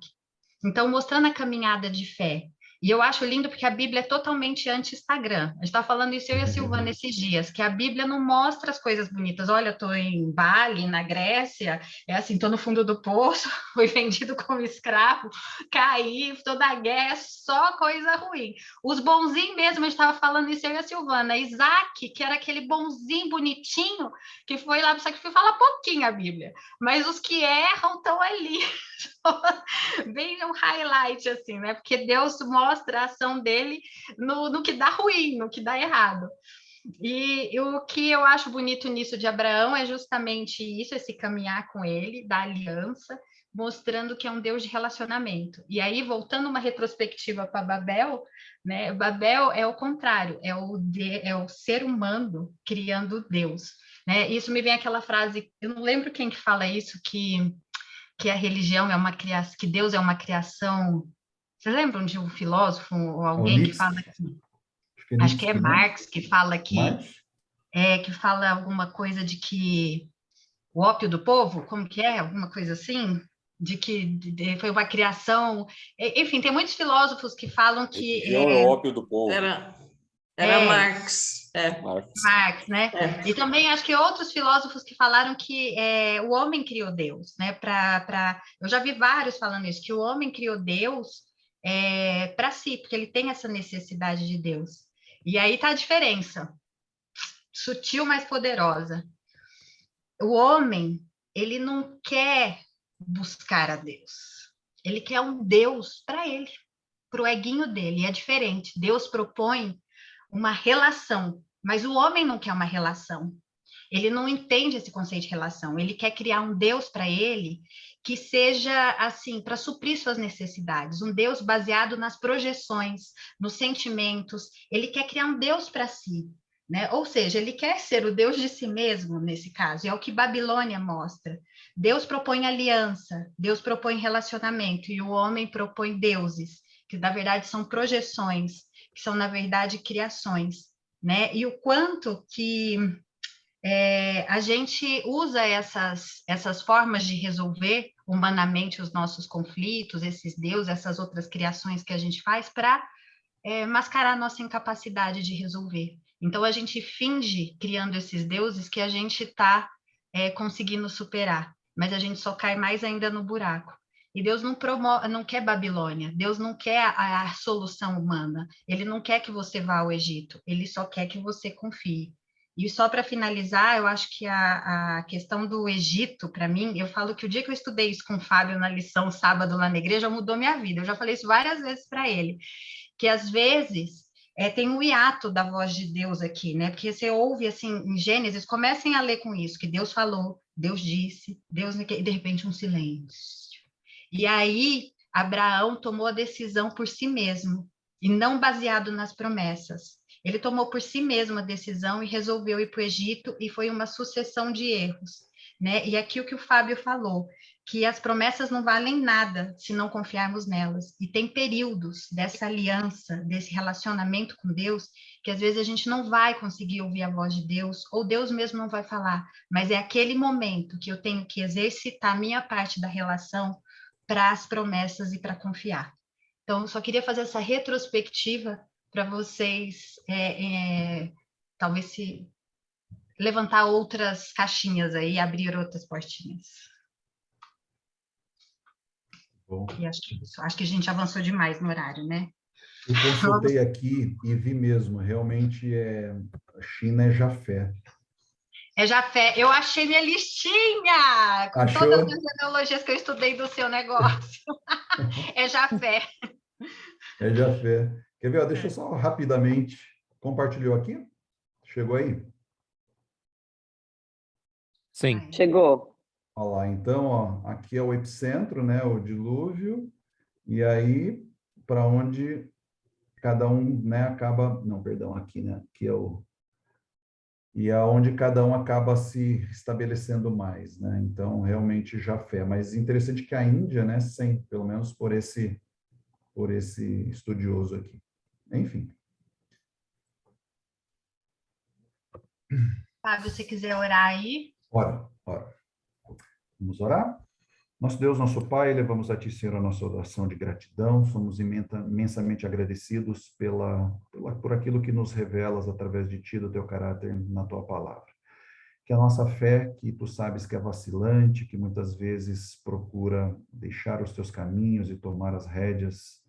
Então, mostrando a caminhada de fé. E eu acho lindo porque a Bíblia é totalmente anti-Instagram. A gente está falando isso eu e a Silvana esses dias, que a Bíblia não mostra as coisas bonitas. Olha, eu estou em Bali, na Grécia, é assim, estou no fundo do poço, fui vendido como escravo, caí, toda a guerra, é só coisa ruim. Os bonzinhos mesmo, a gente estava falando isso eu e a Silvana. Isaac, que era aquele bonzinho, bonitinho, que foi lá para o sacrifício, fala pouquinho a Bíblia, mas os que erram estão ali. Bem um highlight, assim, né? Porque Deus mostra a ação dele no que dá ruim, no que dá errado. E o que eu acho bonito nisso de Abraão é justamente isso, esse caminhar com ele, da aliança, mostrando que é um Deus de relacionamento. E aí, voltando uma retrospectiva para Babel, né? Babel é o contrário, é o ser humano criando Deus. Né? Isso me vem aquela frase, eu não lembro quem que fala isso, que a religião é uma criação, que Deus é uma criação. Vocês lembram de um filósofo ou alguém que fala acho que é Marx que fala que fala alguma coisa de que o ópio do povo, como que é? Alguma coisa assim? De que foi uma criação. Enfim, tem muitos filósofos que falam que é o ópio do povo. Era Marx. Marx, né? E também acho que outros filósofos que falaram que o homem criou Deus, né? Eu já vi vários falando isso, que o homem criou Deus para si, porque ele tem essa necessidade de Deus. E aí está a diferença, sutil, mas poderosa. O homem, ele não quer buscar a Deus, ele quer um Deus para ele, para o eguinho dele, é diferente. Deus propõe uma relação, mas o homem não quer uma relação. Ele não entende esse conceito de relação. Ele quer criar um Deus para ele que seja assim, para suprir suas necessidades, um Deus baseado nas projeções, nos sentimentos. Ele quer criar um Deus para si, né? Ou seja, ele quer ser o Deus de si mesmo nesse caso. É o que Babilônia mostra. Deus propõe aliança, Deus propõe relacionamento e o homem propõe deuses, que na verdade são projeções, que são, na verdade, criações, né? E o quanto que a gente usa essas formas de resolver humanamente os nossos conflitos, esses deuses, essas outras criações que a gente faz para mascarar a nossa incapacidade de resolver. Então, a gente finge, criando esses deuses, que a gente está conseguindo superar, mas a gente só cai mais ainda no buraco. E Deus não quer Babilônia, Deus não quer a solução humana, Ele não quer que você vá ao Egito, Ele só quer que você confie. E só para finalizar, eu acho que a questão do Egito, para mim, eu falo que o dia que eu estudei isso com o Fábio na lição sábado lá na igreja, mudou minha vida. Eu já falei isso várias vezes para ele, que às vezes tem um hiato da voz de Deus aqui, né? Porque você ouve assim em Gênesis, comecem a ler com isso, que Deus falou, Deus disse, Deus e de repente um silêncio. E aí, Abraão tomou a decisão por si mesmo, e não baseado nas promessas. Ele tomou por si mesmo a decisão e resolveu ir para o Egito, e foi uma sucessão de erros. Né? E aqui o que o Fábio falou, que as promessas não valem nada se não confiarmos nelas. E tem períodos dessa aliança, desse relacionamento com Deus, que às vezes a gente não vai conseguir ouvir a voz de Deus, ou Deus mesmo não vai falar, mas é aquele momento que eu tenho que exercitar a minha parte da relação para as promessas e para confiar. Então, eu só queria fazer essa retrospectiva para vocês, talvez se levantar outras caixinhas aí, abrir outras portinhas. Bom. E acho que a gente avançou demais no horário, né? Eu consultei aqui e vi mesmo, realmente a China é Jafé. É Jafé. Eu achei minha listinha, com Achou? todas as genealogias que eu estudei do seu negócio. É Jafé. É Jafé. Quer ver? Deixa eu só rapidamente. Compartilhou aqui? Chegou aí? Sim. Chegou. Olha lá, então, ó, aqui é o epicentro, né? O dilúvio. E aí, para onde cada um, né, acaba... Não, perdão, aqui, né? Aqui é o... E é onde cada um acaba se estabelecendo mais, né? Então, realmente, Jafé. Mas interessante que a Índia, né, sem, pelo menos por esse estudioso aqui. Enfim. Fábio, se quiser orar aí. Ora. Vamos orar? Nosso Deus, nosso Pai, levamos a Ti, Senhor, a nossa oração de gratidão. Somos imensamente agradecidos por aquilo que nos revelas através de Ti, do Teu caráter, na Tua palavra. Que a nossa fé, que Tu sabes que é vacilante, que muitas vezes procura deixar os Teus caminhos e tomar as rédeas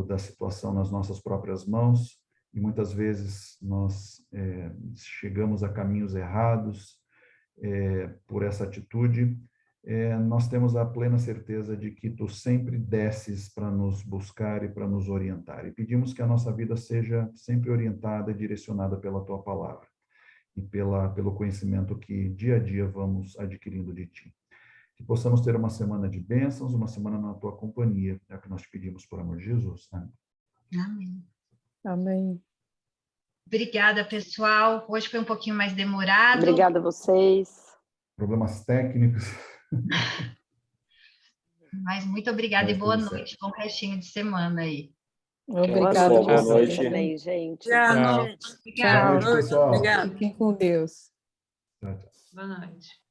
da situação nas nossas próprias mãos, e muitas vezes nós chegamos a caminhos errados por essa atitude. Nós temos a plena certeza de que Tu sempre desces para nos buscar e para nos orientar. E pedimos que a nossa vida seja sempre orientada e direcionada pela Tua palavra e pelo conhecimento que dia a dia vamos adquirindo de Ti. Que possamos ter uma semana de bênçãos, uma semana na Tua companhia, é o que nós te pedimos por amor de Jesus. Amém. Amém. Amém. Obrigada, pessoal. Hoje foi um pouquinho mais demorado. Obrigada a vocês. Problemas técnicos. Mas muito obrigada e Mas boa tudo noite. certo. Bom restinho de semana aí. Obrigada Boa a você noite. Também, gente. Tchau, Tchau. gente. Obrigada. Boa noite, pessoal. Obrigado. Fiquem com Deus. Tchau, tchau. Boa noite.